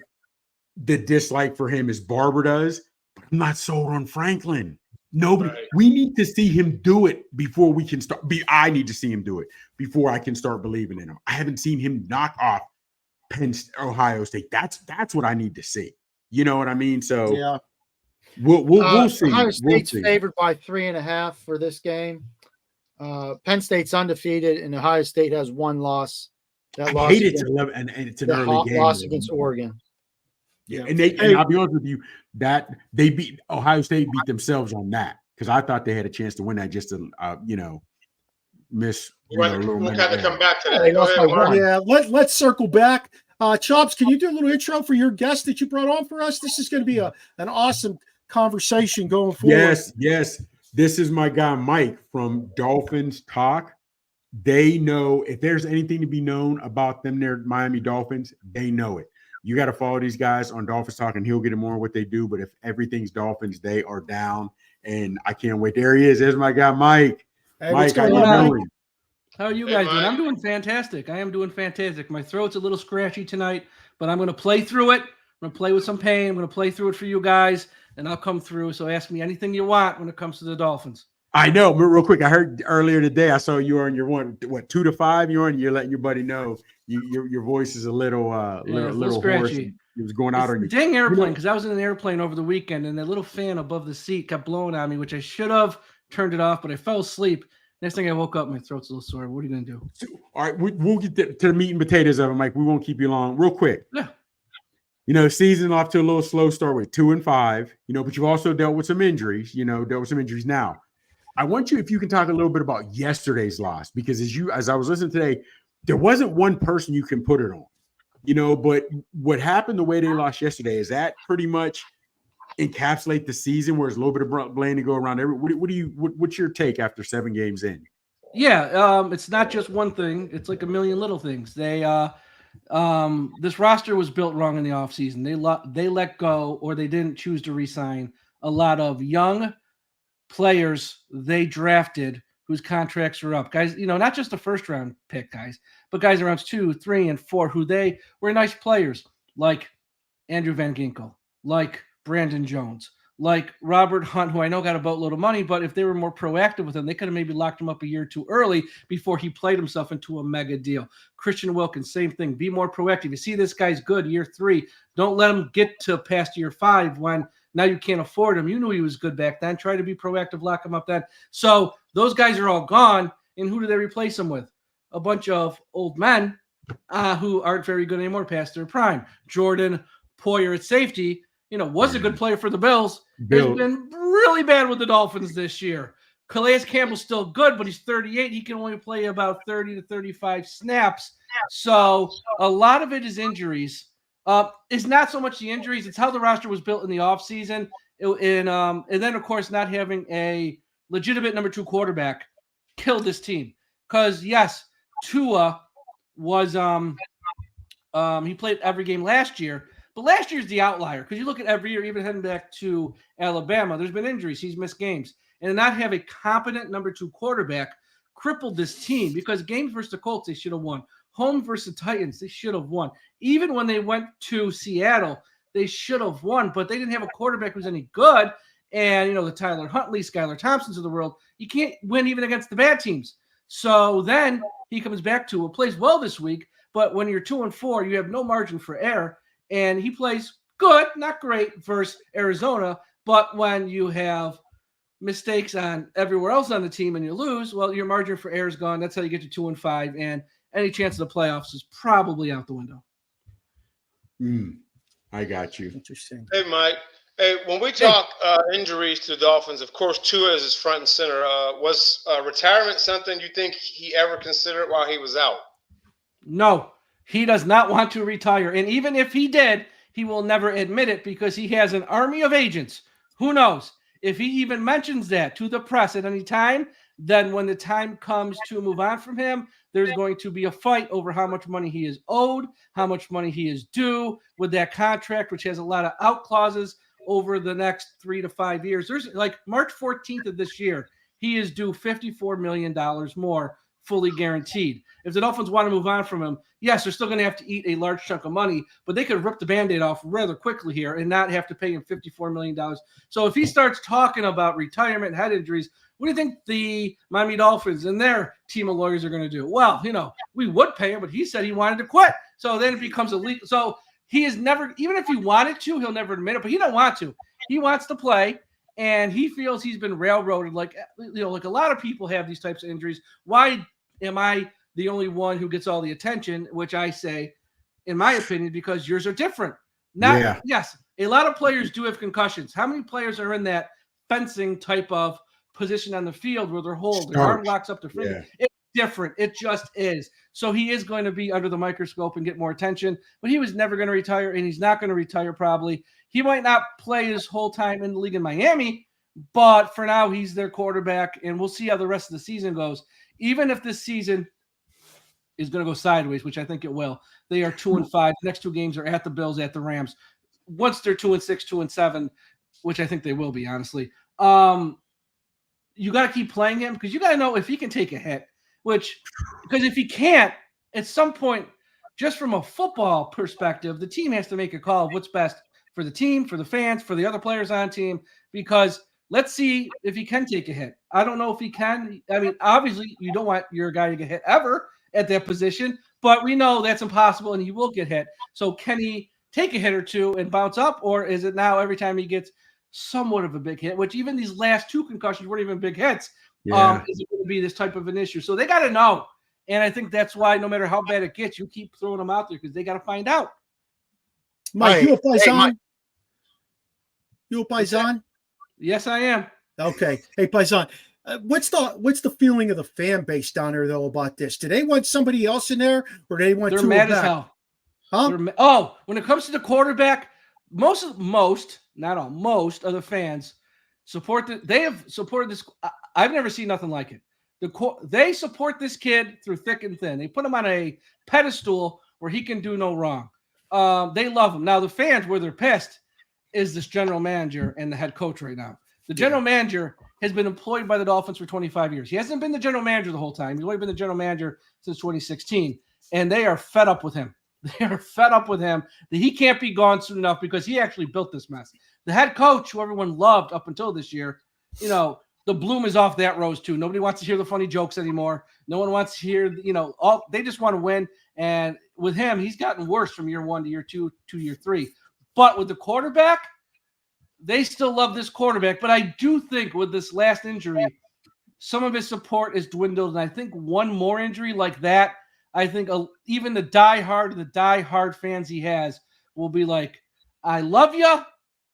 the dislike for him as Barber does, but I'm not sold on Franklin. Nobody. Right. We need to see him do it before we can start. I need to see him do it before I can start believing in him. I haven't seen him knock off Ohio State. That's what I need to see. You know what I mean? So yeah, we'll see. Ohio State's favored by 3.5 for this game. Penn State's undefeated, and Ohio State has one loss. I hate it to 11, and it's an early game. Loss against Oregon. Yeah, and I'll be honest with you, that they beat Ohio State beat themselves on that, because I thought they had a chance to win that just to miss. We'll kind of come back to that. Go ahead, Mark. Yeah, let's circle back. Chops, can you do a little intro for your guest that you brought on for us? This is going to be an awesome conversation going forward. Yes. This is my guy Mike from Dolphins Talk. They know if there's anything to be known about them, their Miami Dolphins, they know it. You got to follow these guys on Dolphins Talk, and he'll get more on what they do. But if everything's Dolphins, they are down, and I can't wait. There he is. There's my guy Mike. Hey, Mike, how you doing? How are you guys doing? I'm doing fantastic. I am doing fantastic. My throat's a little scratchy tonight, but I'm going to play through it. I'm going to play with some pain. I'm going to play through it for you guys, and I'll come through. So ask me anything you want when it comes to the Dolphins. I know. Real quick, I heard earlier today, I saw you were on your 2 to 5. You're letting your buddy know your voice is a little scratchy. It was going out on you. Dang airplane, because I was in an airplane over the weekend, and that little fan above the seat kept blowing on me, which I should have turned it off, but I fell asleep. Next thing I woke up, my throat's a little sore. What are you going to do? All right, we'll get to the meat and potatoes of it, Mike. We won't keep you long. Real quick. Yeah. Season off to a little slow start with 2 and 5, but you've also dealt with some injuries, now. I want you, if you can talk a little bit about yesterday's loss, because as I was listening today, there wasn't one person you can put it on, but what happened the way they lost yesterday, is that pretty much encapsulate the season where there's a little bit of blame to go around? What's your take after 7 games in? Yeah, it's not just one thing. It's like a million little things. They this roster was built wrong in the offseason. They let go, or they didn't choose to re-sign a lot of young players they drafted whose contracts are up. Guys, not just the first round pick guys, but guys in rounds 2, 3, and 4 who they were nice players, like Andrew Van Ginkel, like Brandon Jones, like Robert Hunt, who I know got a boatload of money, but if they were more proactive with him, they could have maybe locked him up a year too early before he played himself into a mega deal. Christian Wilkins, same thing. Be more proactive. You see this guy's good year 3. Don't let him get to past year 5 when now you can't afford him. You knew he was good back then. Try to be proactive, lock him up then. So those guys are all gone, and who do they replace them with? A bunch of old men who aren't very good anymore past their prime. Jordan Poyer at safety, was a good player for the Bills. He's been really bad with the Dolphins this year. Calais Campbell's still good, but he's 38. He can only play about 30 to 35 snaps. So a lot of it is injuries. It's not so much the injuries. It's how the roster was built in the offseason. And then, of course, not having a legitimate number 2 quarterback killed this team. Because, yes, Tua was he played every game last year. But last year's the outlier, because you look at every year, even heading back to Alabama, there's been injuries. He's missed games. And to not have a competent number 2 quarterback crippled this team, because games versus the Colts, they should have won. Home versus the Titans, they should have won. Even when they went to Seattle, they should have won, but they didn't have a quarterback who's any good. And, the Tyler Huntley, Skylar Thompsons of the world, you can't win even against the bad teams. So then he comes back to plays well this week, but when you're 2 and 4, you have no margin for error. And he plays good, not great, versus Arizona. But when you have mistakes on everywhere else on the team and you lose, well, your margin for error is gone. That's how you get to 2 and 5. And any chance of the playoffs is probably out the window. I got you. Interesting. Hey, Mike. Hey, when we talk injuries to the Dolphins, of course, Tua is front and center. Was retirement something you think he ever considered while he was out? No. He does not want to retire. And even if he did, he will never admit it, because he has an army of agents. Who knows? If he even mentions that to the press at any time, then when the time comes to move on from him, there's going to be a fight over how much money he is owed, how much money he is due with that contract, which has a lot of out clauses over the next 3 to 5 years. There's like March 14th of this year, he is due $54 million more, fully guaranteed. If the Dolphins want to move on from him, yes, they're still going to have to eat a large chunk of money, but they could rip the Band-Aid off rather quickly here and not have to pay him $54 million. So if he starts talking about retirement, head injuries, what do you think the Miami Dolphins and their team of lawyers are going to do? Well, we would pay him, but he said he wanted to quit. So then it becomes illegal. So he is never, even if he wanted to, he'll never admit it, but he don't want to. He wants to play, and he feels he's been railroaded. Like a lot of people have these types of injuries. Why am I the only one who gets all the attention? Which I say, in my opinion, because yours are different. Yes, a lot of players do have concussions. How many players are in that fencing type of position on the field where they're holding, their arm locks up their finger? Yeah. It's different. It just is. So he is going to be under the microscope and get more attention, but he was never going to retire, and he's not going to retire probably. He might not play his whole time in the league in Miami, but for now he's their quarterback, and we'll see how the rest of the season goes. Even if this season is going to go sideways, which I think it will. They are 2-5. The next 2 games are at the Bills, at the Rams. Once they're 2-6, 2-7, which I think they will be, honestly. You got to keep playing him because you got to know if he can take a hit, because if he can't, at some point, just from a football perspective, the team has to make a call of what's best for the team, for the fans, for the other players on team, because let's see if he can take a hit. I don't know if he can. I mean, obviously, you don't want your guy to get hit ever at that position, but we know that's impossible and he will get hit. So can he take a hit or two and bounce up, or is it now every time he gets somewhat of a big hit, which even these last 2 concussions weren't even big hits, is it going to be this type of an issue? So they got to know. And I think that's why no matter how bad it gets, you keep throwing them out there because they got to find out. Mike, you a Paisan? You a Paisan? Yes, I am. Okay. Hey, Paisan, what's the feeling of the fan base down there, though, about this? Do they want somebody else in there, or do they want They're mad as hell. Huh? When it comes to the quarterback, most of the fans they have supported this. I've never seen nothing like it. They support this kid through thick and thin. They put him on a pedestal where he can do no wrong. They love him. Now, the fans, where they're pissed, is this general manager and the head coach right now. The general manager has been employed by the Dolphins for 25 years. He hasn't been the general manager the whole time. He's only been the general manager since 2016, and they are fed up with him. They are fed up with him that he can't be gone soon enough because he actually built this mess. The head coach, who everyone loved up until this year, the bloom is off that rose too. Nobody wants to hear the funny jokes anymore. No one wants to hear, they just want to win. And with him, he's gotten worse from year 1 to year 2 to year 3. But with the quarterback, they still love this quarterback. But I do think with this last injury, some of his support is dwindled. And I think one more injury like that, I think even the diehard fans he has will be like, I love you,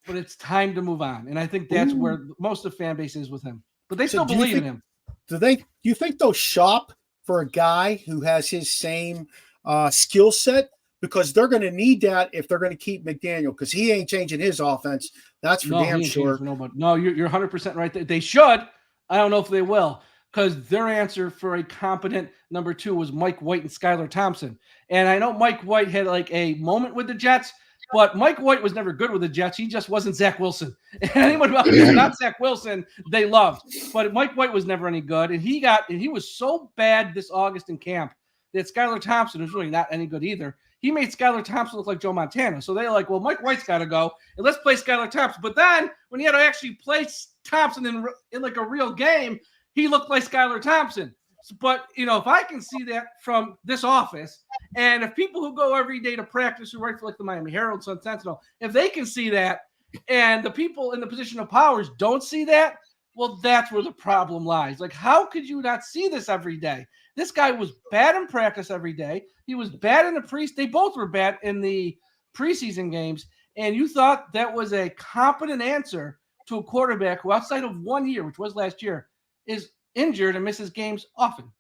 but it's time to move on. And I think that's where most of the fan base is with him. But they still believe in him. Do you think they'll shop for a guy who has his same skill set? Because they're going to need that if they're going to keep McDaniel, because he ain't changing his offense. That's for damn sure. No, you're 100% right. They should. I don't know if they will, because their answer for a competent number 2 was Mike White and Skylar Thompson. And I know Mike White had like a moment with the Jets, but Mike White was never good with the Jets. He just wasn't Zach Wilson. And anyone who's not Zach Wilson, they loved. But Mike White was never any good. And he was so bad this August in camp that Skylar Thompson was really not any good either. He made Skylar Thompson look like Joe Montana. So they're like, well, Mike White's got to go, and let's play Skylar Thompson. But then when he had to actually play Thompson in like a real game, he looked like Skylar Thompson. But, if I can see that from this office, and if people who go every day to practice who write for like the Miami Herald, Sun Sentinel, if they can see that, and the people in the position of powers don't see that, well, that's where the problem lies. Like, how could you not see this every day? This guy was bad in practice every day. He was bad in the they both were bad in the preseason games. And you thought that was a competent answer to a quarterback who, outside of 1 year, which was last year, is injured and misses games often.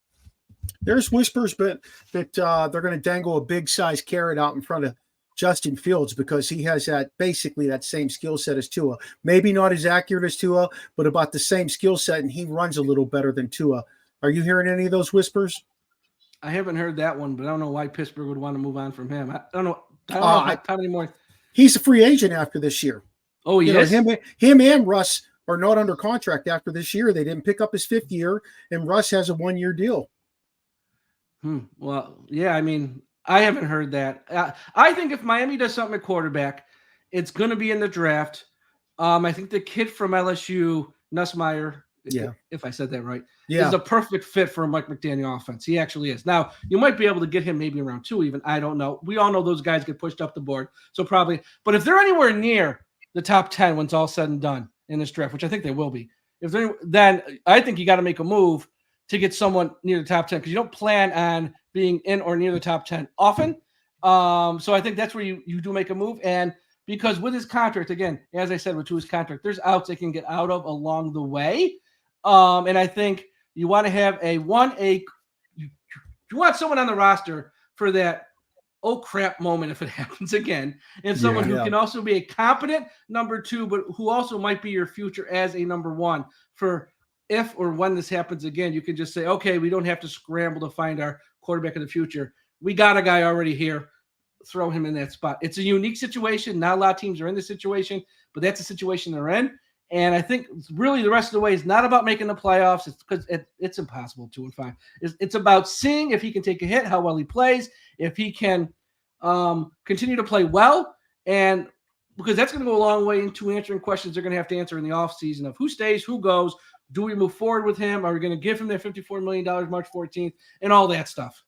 There's whispers that they're going to dangle a big size carrot out in front of Justin Fields because he has basically that same skill set as Tua. Maybe not as accurate as Tua, but about the same skill set, and he runs a little better than Tua. Are you hearing any of those whispers? I haven't heard that one, but I don't know why Pittsburgh would want to move on from him. I don't know how many more. He's a free agent after this year. Oh, he is? Him and Russ are not under contract after this year. They didn't pick up his 5th year, and Russ has a 1-year deal. Well, yeah, I mean, I haven't heard that. I think if Miami does something at quarterback, it's going to be in the draft. I think the kid from LSU, Nussmeier, if I said that right, is a perfect fit for a Mike McDaniel offense. He actually is. Now, you might be able to get him maybe around 2 even. I don't know. We all know those guys get pushed up the board. So probably. But if they're anywhere near the top 10 when it's all said and done in this draft, which I think they will be, then I think you got to make a move to get someone near the top 10 because you don't plan on being in or near the top 10 often. So I think that's where you do make a move. And because with his contract, again, as I said, with his contract, there's outs they can get out of along the way. And I think you want to have you want someone on the roster for that oh crap moment if it happens again, and someone who can also be a competent number 2, but who also might be your future as a number 1 for if or when this happens again. You can just say, okay, we don't have to scramble to find our quarterback of the future. We got a guy already here. Throw him in that spot. It's a unique situation. Not a lot of teams are in this situation, but that's the situation they're in. And I think really the rest of the way is not about making the playoffs. It's because it's impossible 2-5. It's about seeing if he can take a hit, how well he plays, if he can continue to play well, and because that's going to go a long way into answering questions they're going to have to answer in the offseason of who stays, who goes, do we move forward with him? Are we going to give him that $54 million March 14th and all that stuff?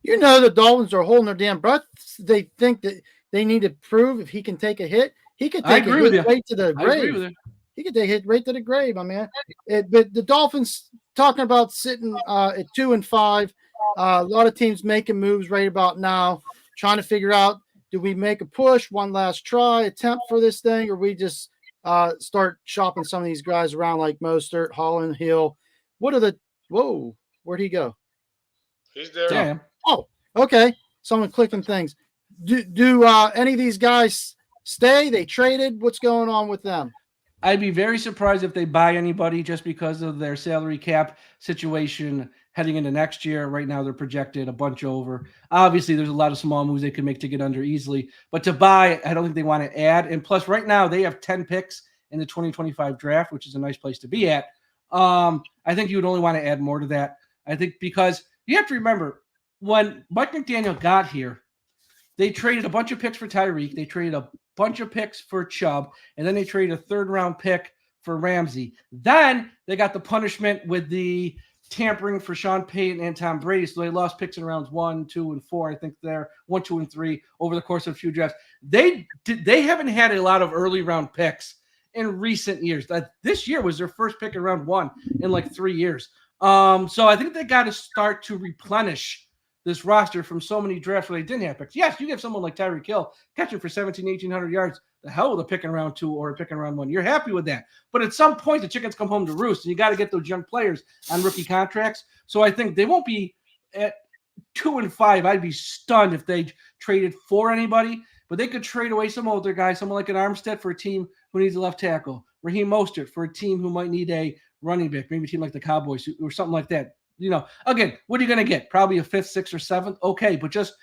You know, the Dolphins are holding their damn breath. They think that they need to prove if he can take a hit. He can take a hit right to the grave. He can take a hit right to the grave, my man. But the Dolphins talking about sitting at 2-5. A lot of teams making moves right about now, trying to figure out, do we make a push, one last try, attempt for this thing, or we just start shopping some of these guys around like Mostert, Holland, Hill. Where'd he go? He's there. Damn. Oh, okay. Someone clicking things. Do any of these guys stay? They traded? What's going on with them? I'd be very surprised if they buy anybody just because of their salary cap situation heading into next year. Right now, they're projected a bunch over. Obviously, there's a lot of small moves they could make to get under easily. But to buy, I don't think they want to add. And plus, right now, they have 10 picks in the 2025 draft, which is a nice place to be at. I think you would only want to add more to that. I think because you have to remember, when Mike McDaniel got here, they traded a bunch of picks for Tyreek. They traded a bunch of picks for Chubb, and then they traded a 3rd-round pick for Ramsey. Then they got the punishment with the tampering for Sean Payton and Tom Brady, so they lost picks in rounds 1, 2, and 4. I think they're 1, 2, and 3 over the course of a few drafts. They haven't had a lot of early-round picks in recent years. This year was their first pick in round 1 in like 3 years. So I think they got to start to replenish this roster from so many drafts where they didn't have picks. Yes, you get someone like Tyreek Hill catching for 1,800 yards. The hell with a pick in round 2 or a pick in round 1. You're happy with that. But at some point, the chickens come home to roost, and you got to get those young players on rookie contracts. So I think they won't be at 2-5. I'd be stunned if they traded for anybody. But they could trade away some older guys, someone like an Armstead for a team who needs a left tackle, Raheem Mostert for a team who might need a running back, maybe a team like the Cowboys or something like that. You know, again, what are you going to get? Probably a 5th, 6th, or 7th. Okay, but just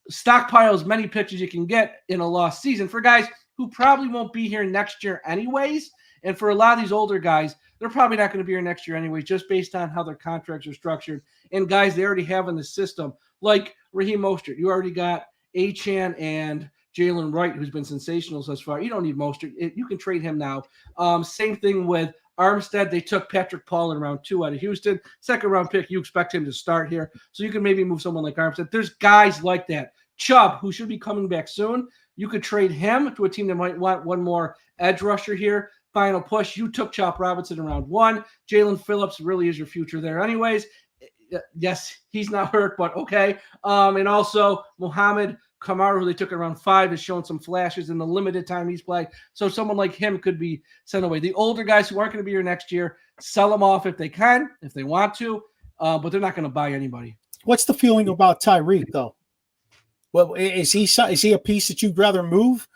stockpile as many picks as you can get in a lost season for guys who probably won't be here next year anyways. And for a lot of these older guys, they're probably not going to be here next year anyway, just based on how their contracts are structured. And guys they already have in the system, like Raheem Mostert. You already got Achane and Jalen Wright, who's been sensational thus far. You don't need Mostert. You can trade him now. Same thing with Armstead. They took Patrick Paul in round 2 out of Houston. 2nd-round pick. You expect him to start here. So you can maybe move someone like Armstead. There's guys like that. Chubb, who should be coming back soon. You could trade him to a team that might want one more edge rusher here. Final push. You took Chop Robinson in round 1. Jalen Phillips really is your future there anyways. Yes, he's not hurt, but okay. And also Mohamed Kamara, who they took in round 5, has shown some flashes in the limited time he's played. So someone like him could be sent away. The older guys who aren't going to be here next year, sell them off if they can, if they want to, but they're not going to buy anybody. What's the feeling about Tyreek, though? Well, is he a piece that you'd rather move?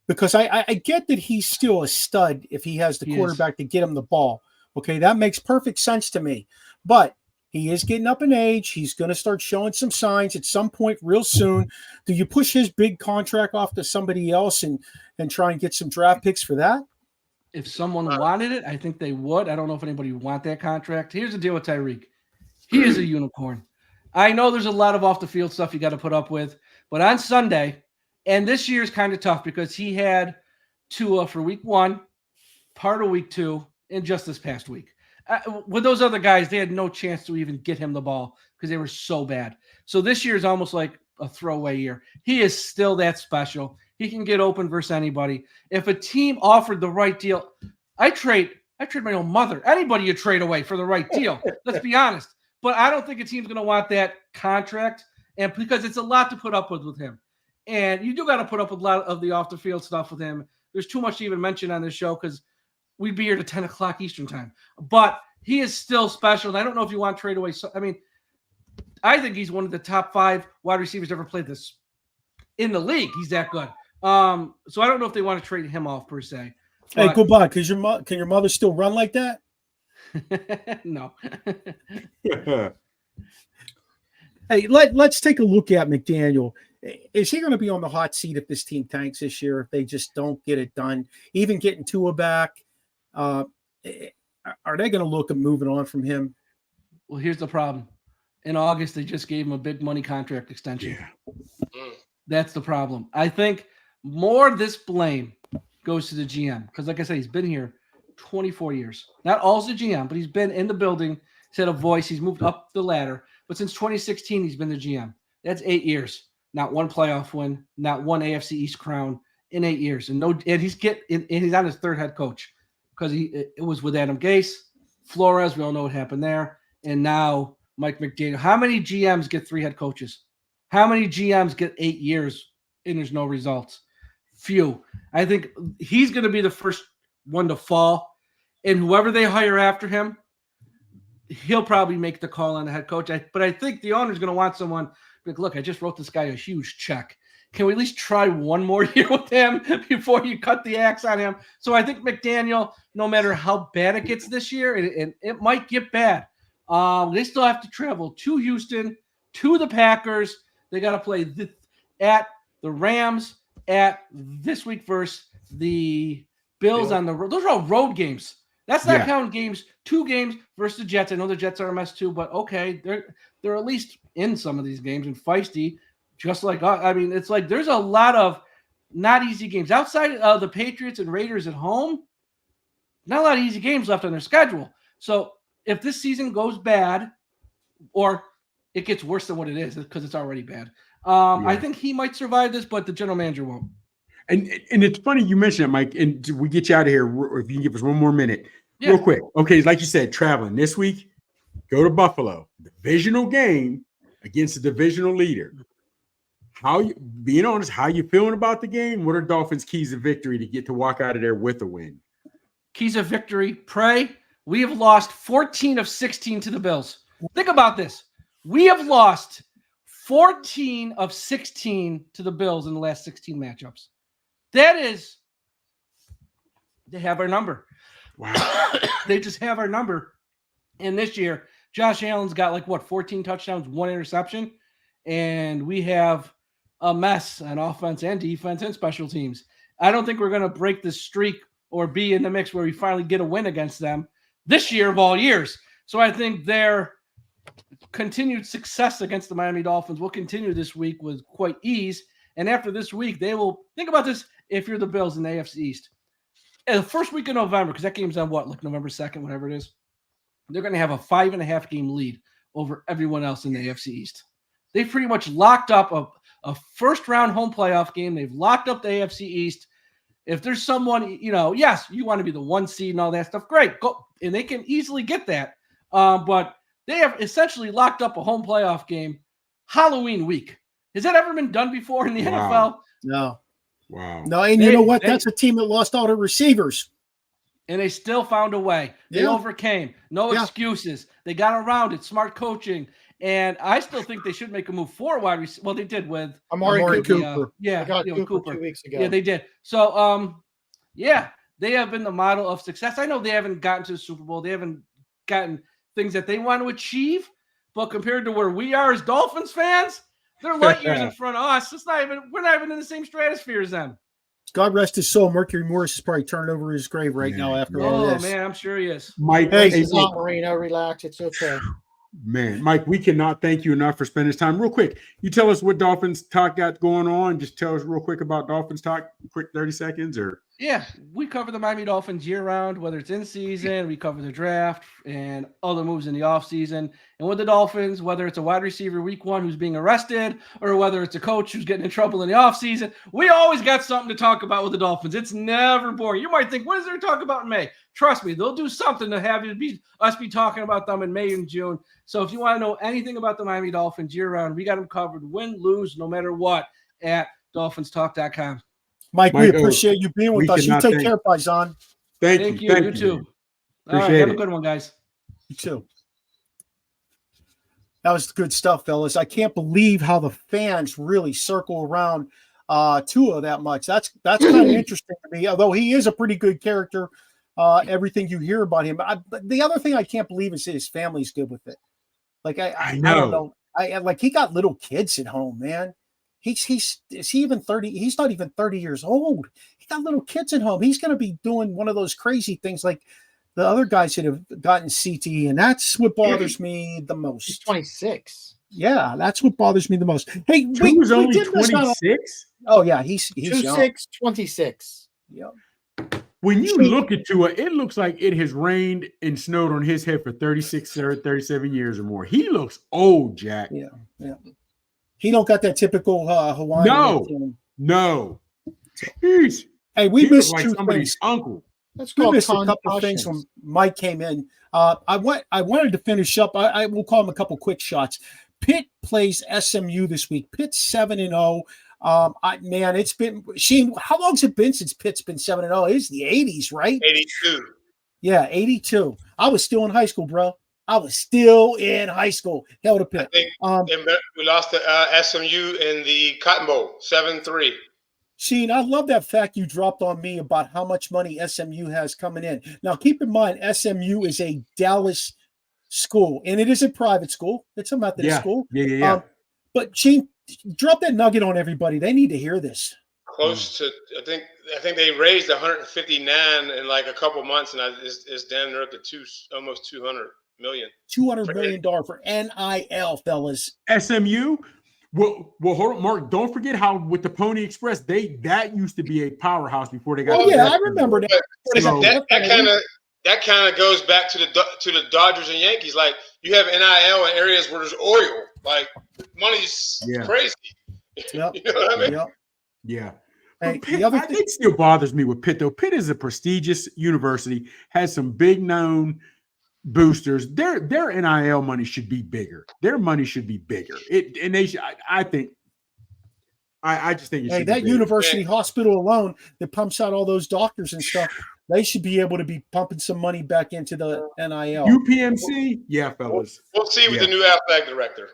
Because I get that he's still a stud if he has the quarterback to get him the ball. Okay, that makes perfect sense to me. But He is getting up in age. He's going to start showing some signs at some point real soon. Do you push his big contract off to somebody else and try and get some draft picks for that? If someone wanted it, I think they would. I don't know if anybody would want that contract. Here's the deal with Tyreek. He is a unicorn. I know there's a lot of off the field stuff you got to put up with, but on Sunday, and this year is kind of tough because he had Tua for week 1, part of week 2, and just this past week. With those other guys, they had no chance to even get him the ball because they were so bad. So this year is almost like a throwaway year. He is still that special. He can get open versus anybody. If a team offered the right deal, I trade my own mother. Anybody you trade away for the right deal. Let's be honest. But I don't think a team's going to want that contract, and because it's a lot to put up with him. And you do got to put up with a lot of the off the field stuff with him. There's too much to even mention on this show because we'd be here to 10 o'clock Eastern time. But he is still special. And I don't know if you want to trade away. I mean, I think he's one of the top 5 wide receivers ever played this in the league. He's that good. So I don't know if they want to trade him off per se. Hey, goodbye. Can your mother still run like that? No. Hey, let's take a look at McDaniel. Is he going to be on the hot seat if this team tanks this year, if they just don't get it done? Even getting Tua back, are they going to look at moving on from him? Well, here's the problem. In August, they just gave him a big money contract extension. Yeah. That's the problem. I think more this blame goes to the GM because, like I said, he's been here 24 years. Not all as the GM, but he's been in the building. He's had a voice. He's moved up the ladder. But since 2016, he's been the GM. That's 8 years. Not one playoff win, not one AFC East crown in 8 years. And he's on his 3rd head coach because it was with Adam Gase, Flores. We all know what happened there. And now Mike McDaniel. How many GMs get 3 head coaches? How many GMs get 8 years and there's no results? Few. I think he's going to be the first one to fall. And whoever they hire after him, he'll probably make the call on the head coach. But I think the owner's going to want someone like, look, I just wrote this guy a huge check. Can we at least try one more year with him before you cut the axe on him? So I think McDaniel, no matter how bad it gets this year, and it might get bad, they still have to travel to Houston, to the Packers. They got to play at the Rams at this week versus the Bills on the road. Those are all road games. That's not counting games. 2 games versus the Jets. I know the Jets are a mess too, but okay, they're at least in some of these games and feisty, just like I mean, it's like there's a lot of not easy games outside of the Patriots and Raiders at home. Not a lot of easy games left on their schedule. So if this season goes bad, or it gets worse than what it is because it's already bad, I think he might survive this, but the general manager won't. And it's funny you mentioned it, Mike, and we get you out of here if you can give us one more minute. Real quick. Okay, like you said, traveling this week, go to Buffalo. Divisional game against a divisional leader. Being honest, how you feeling about the game? What are Dolphins' keys of victory to get to walk out of there with a win? Keys of victory. Pray. We have lost 14 of 16 to the Bills. Think about this. We have lost 14 of 16 to the Bills in the last 16 matchups. That is, they have our number. Wow. They just have our number. And this year, Josh Allen's got 14 touchdowns, 1 interception. And we have a mess on offense and defense and special teams. I don't think we're going to break this streak or be in the mix where we finally get a win against them this year of all years. So I think their continued success against the Miami Dolphins will continue this week with quite ease. And after this week, they will think about this if you're the Bills in the AFC East. And the first week of November, because that game's on November 2nd, whatever it is, they're going to have a 5.5 game lead over everyone else in the AFC East. They've pretty much locked up a first-round home playoff game. They've locked up the AFC East. If there's someone, yes, you want to be the 1 seed and all that stuff, great. Go, and they can easily get that. But they have essentially locked up a home playoff game Halloween week. Has that ever been done before in the NFL? No. Wow. No, and you know what? That's a team that lost all their receivers. And they still found a way. They overcame. No excuses. They got around it. Smart coaching. And I still think they should make a move for wide receiver. Well, they did with Amari Cooper. They got Cooper 2 weeks ago. Yeah, they did. So, they have been the model of success. I know they haven't gotten to the Super Bowl. They haven't gotten things that they want to achieve. but compared to where we are as Dolphins fans, they're light years in front of us. We're not even in the same stratosphere as them. God rest his soul. Mercury Morris is probably turning over his grave right now after all this. Oh man, I'm sure he is. Mike, Hey, Marino, relax. It's okay. Man, Mike, we cannot thank you enough for spending this time. Real quick, you tell us what Dolphins Talk got going on. Just tell us real quick about Dolphins Talk, quick 30 seconds or. Yeah, we cover the Miami Dolphins year-round, whether it's in season, we cover the draft and other moves in the offseason. And with the Dolphins, whether it's a wide receiver week 1 who's being arrested or whether it's a coach who's getting in trouble in the offseason, we always got something to talk about with the Dolphins. It's never boring. You might think, what is there to talk about in May? Trust me, they'll do something to have us be talking about them in May and June. So if you want to know anything about the Miami Dolphins year-round, we got them covered, win, lose, no matter what, at dolphinstalk.com. Mike, we appreciate you being with us. You take care, Paisan. Thank you. You too. All right, have a good one, guys. You too. That was good stuff, fellas. I can't believe how the fans really circle around Tua that much. That's kind of interesting to me, although he is a pretty good character. Everything you hear about him. But the other thing I can't believe is his family's good with it. Like I don't know. Like he got little kids at home, man. Is he even 30? He's not even 30 years old. He got little kids at home. He's going to be doing one of those crazy things like the other guys that have gotten CTE, and that's what bothers me the most. He's 26. Yeah, that's what bothers me the most. Hey, he was only 26. Oh yeah, he's 26, 26. Yeah. When you look at Tua, it looks like it has rained and snowed on his head for 36 or 37 years or more. He looks old, Jack. Yeah. He don't got that typical Hawaiian. No. Jeez. Hey, we missed like 2 somebody's things. uncle. We missed a couple of things when Mike came in. I wanted to finish up. I will call him a couple quick shots. Pitt plays SMU this week. Pitt's 7-0. Man, it's been Sheen. How long's it been since Pitt's been 7-0? It's the 80s, right? 82. Yeah, 82. I was still in high school, bro. I was still in high school. Hell to Pitt. I think we lost to SMU in the Cotton Bowl, 7-3. Sheen, I love that fact you dropped on me about how much money SMU has coming in. Now, keep in mind, SMU is a Dallas school, and it is a private school. It's a Methodist school. Yeah. But Sheen, drop that nugget on everybody. They need to hear this. Close to, I think they raised 159 in like a couple months, and it's down there up to almost 200 million. $200 million for NIL, fellas. SMU. Well, hold on, Mark. Don't forget how with the Pony Express, that used to be a powerhouse before they got. Oh yeah, I remember that. That kind of goes back to the Dodgers and Yankees. Like you have NIL in areas where there's oil. Like money's crazy. Yep. You know what I mean? Yep. Yeah. Hey, Pitt, I think it still bothers me with Pitt though. Pitt is a prestigious university, has some big known boosters. Their NIL money should be bigger. Their money should be bigger. I just think it should be that bigger. university hospital alone that pumps out all those doctors and stuff, they should be able to be pumping some money back into the NIL. UPMC, yeah, fellas. We'll see with the new athletic director.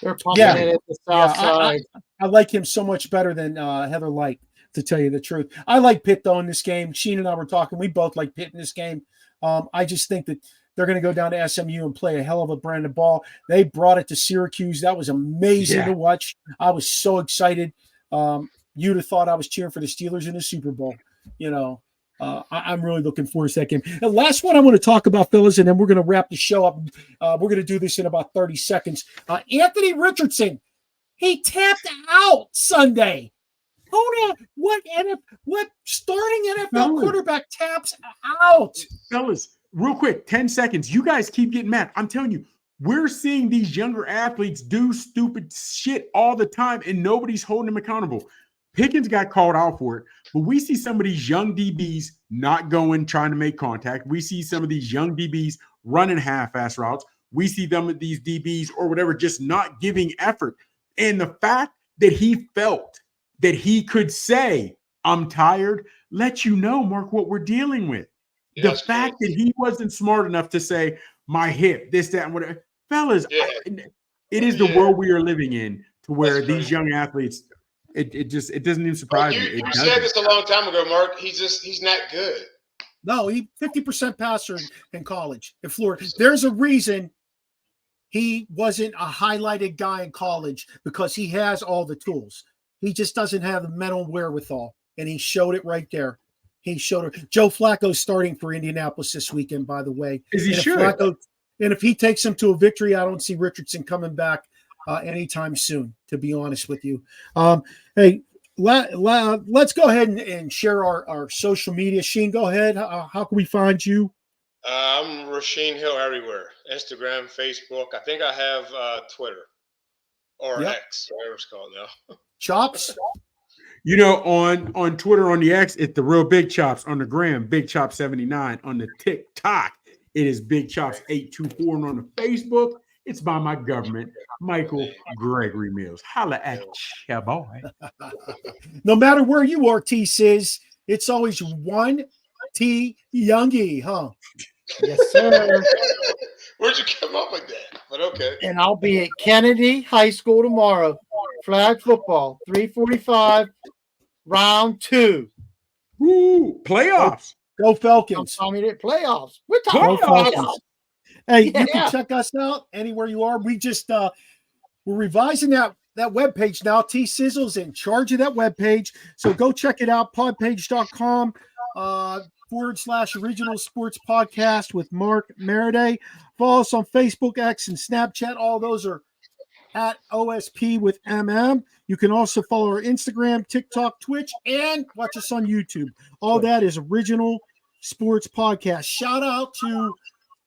They're pumping it at the south side. I like him so much better than Heather Light, to tell you the truth. I like Pitt though in this game. Sheen and I were talking. We both like Pitt in this game. I just think that they're going to go down to SMU and play a hell of a brand of ball. They brought it to Syracuse. That was amazing to watch. I was so excited. You'd have thought I was cheering for the Steelers in the Super Bowl. You know, I'm really looking forward to that game. The last one I want to talk about, fellas, and then we're going to wrap the show up. We're going to do this in about 30 seconds. Anthony Richardson, he tapped out Sunday. Hold on. What starting NFL quarterback taps out? Fellas, real quick, 10 seconds. You guys keep getting mad. I'm telling you, we're seeing these younger athletes do stupid shit all the time, and nobody's holding them accountable. Pickens got called out for it, but we see some of these young DBs not going, trying to make contact. We see some of these young DBs running half-ass routes. We see these DBs or whatever just not giving effort. And the fact that he felt that he could say, I'm tired, let you know, Mark, what we're dealing with. The fact that he wasn't smart enough to say, my hip, this, that, and whatever. Fellas, it is the world we are living in to where these young athletes, it doesn't even surprise me. You said this a long time ago, Mark. He's not good. No, he 50% passer in college in Florida. There's a reason he wasn't a highlighted guy in college because he has all the tools. He just doesn't have the mental wherewithal, and he showed it right there. He showed it. Joe Flacco's starting for Indianapolis this weekend, by the way. Is he sure? And if he takes them to a victory, I don't see Richardson coming back anytime soon, to be honest with you. Hey, let's go ahead and share our social media. Sheen, go ahead. How can we find you? I'm Rasheen Hill everywhere. Instagram, Facebook. I think I have Twitter or X, whatever it's called now. Chops? You know, on Twitter, on the X, it's the real Big Chops. On the gram, Big Chop 79. On the TikTok, it is Big Chops 824. And on the Facebook, it's by my government, Michael Gregory Mills. Holla at ya, boy. No matter where you are, T-Sizz, it's always one T Youngie, huh? Yes, sir. Where'd you come up with that? But okay. And I'll be at Kennedy High School tomorrow. Flag football, 3:45, round 2. Woo! Playoffs. Go Falcons. I mean, playoffs. We're talking playoffs. Hey, you Yeah. can check us out anywhere you are. We just we're revising that webpage now. T-Sizzle's in charge of that webpage. So go check it out, podpage.com /original sports podcast with Mark Maradei. Follow us on Facebook, X, and Snapchat. All those are at OSP with MM. You can also follow our Instagram, TikTok, Twitch, and watch us on YouTube. All that is Original Sports Podcast. Shout out to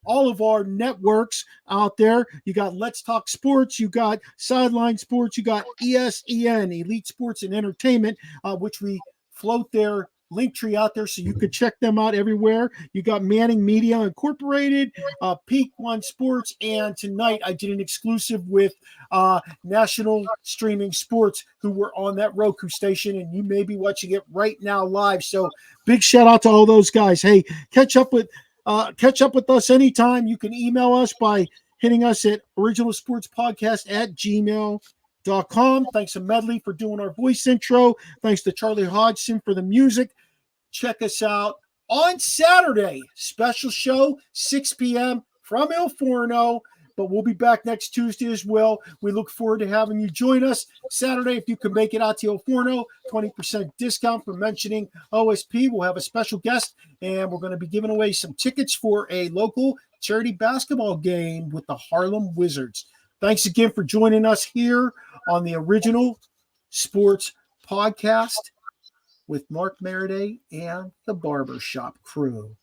all of our networks out there. You got Let's Talk Sports, you got Sideline Sports, you got ESEN, Elite Sports and Entertainment, which we float their link tree out there so you could check them out everywhere. You got Manning Media Incorporated, Peak One Sports, and tonight I did an exclusive with National Streaming Sports, who were on that Roku station, and you may be watching it right now live. So big shout out to all those guys. Hey, catch up with us anytime. You can email us by hitting us at originalsportspodcast@gmail.com. Thanks to Medley for doing our voice intro. Thanks to Charlie Hodgson for the music. Check us out on Saturday. Special show, 6 p.m. from Il Forno. But we'll be back next Tuesday as well. We look forward to having you join us Saturday. If you can make it out to Il Forno, 20% discount for mentioning OSP. We'll have a special guest, and we're going to be giving away some tickets for a local charity basketball game with the Harlem Wizards. Thanks again for joining us here on the Original Sports Podcast with Mark Maradei and the Barbershop Crew.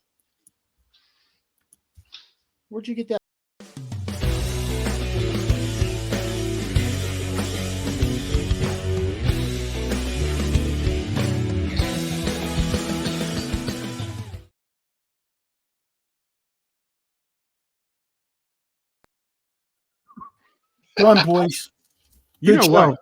Where'd you get that? Run, boys. You Good know show. what?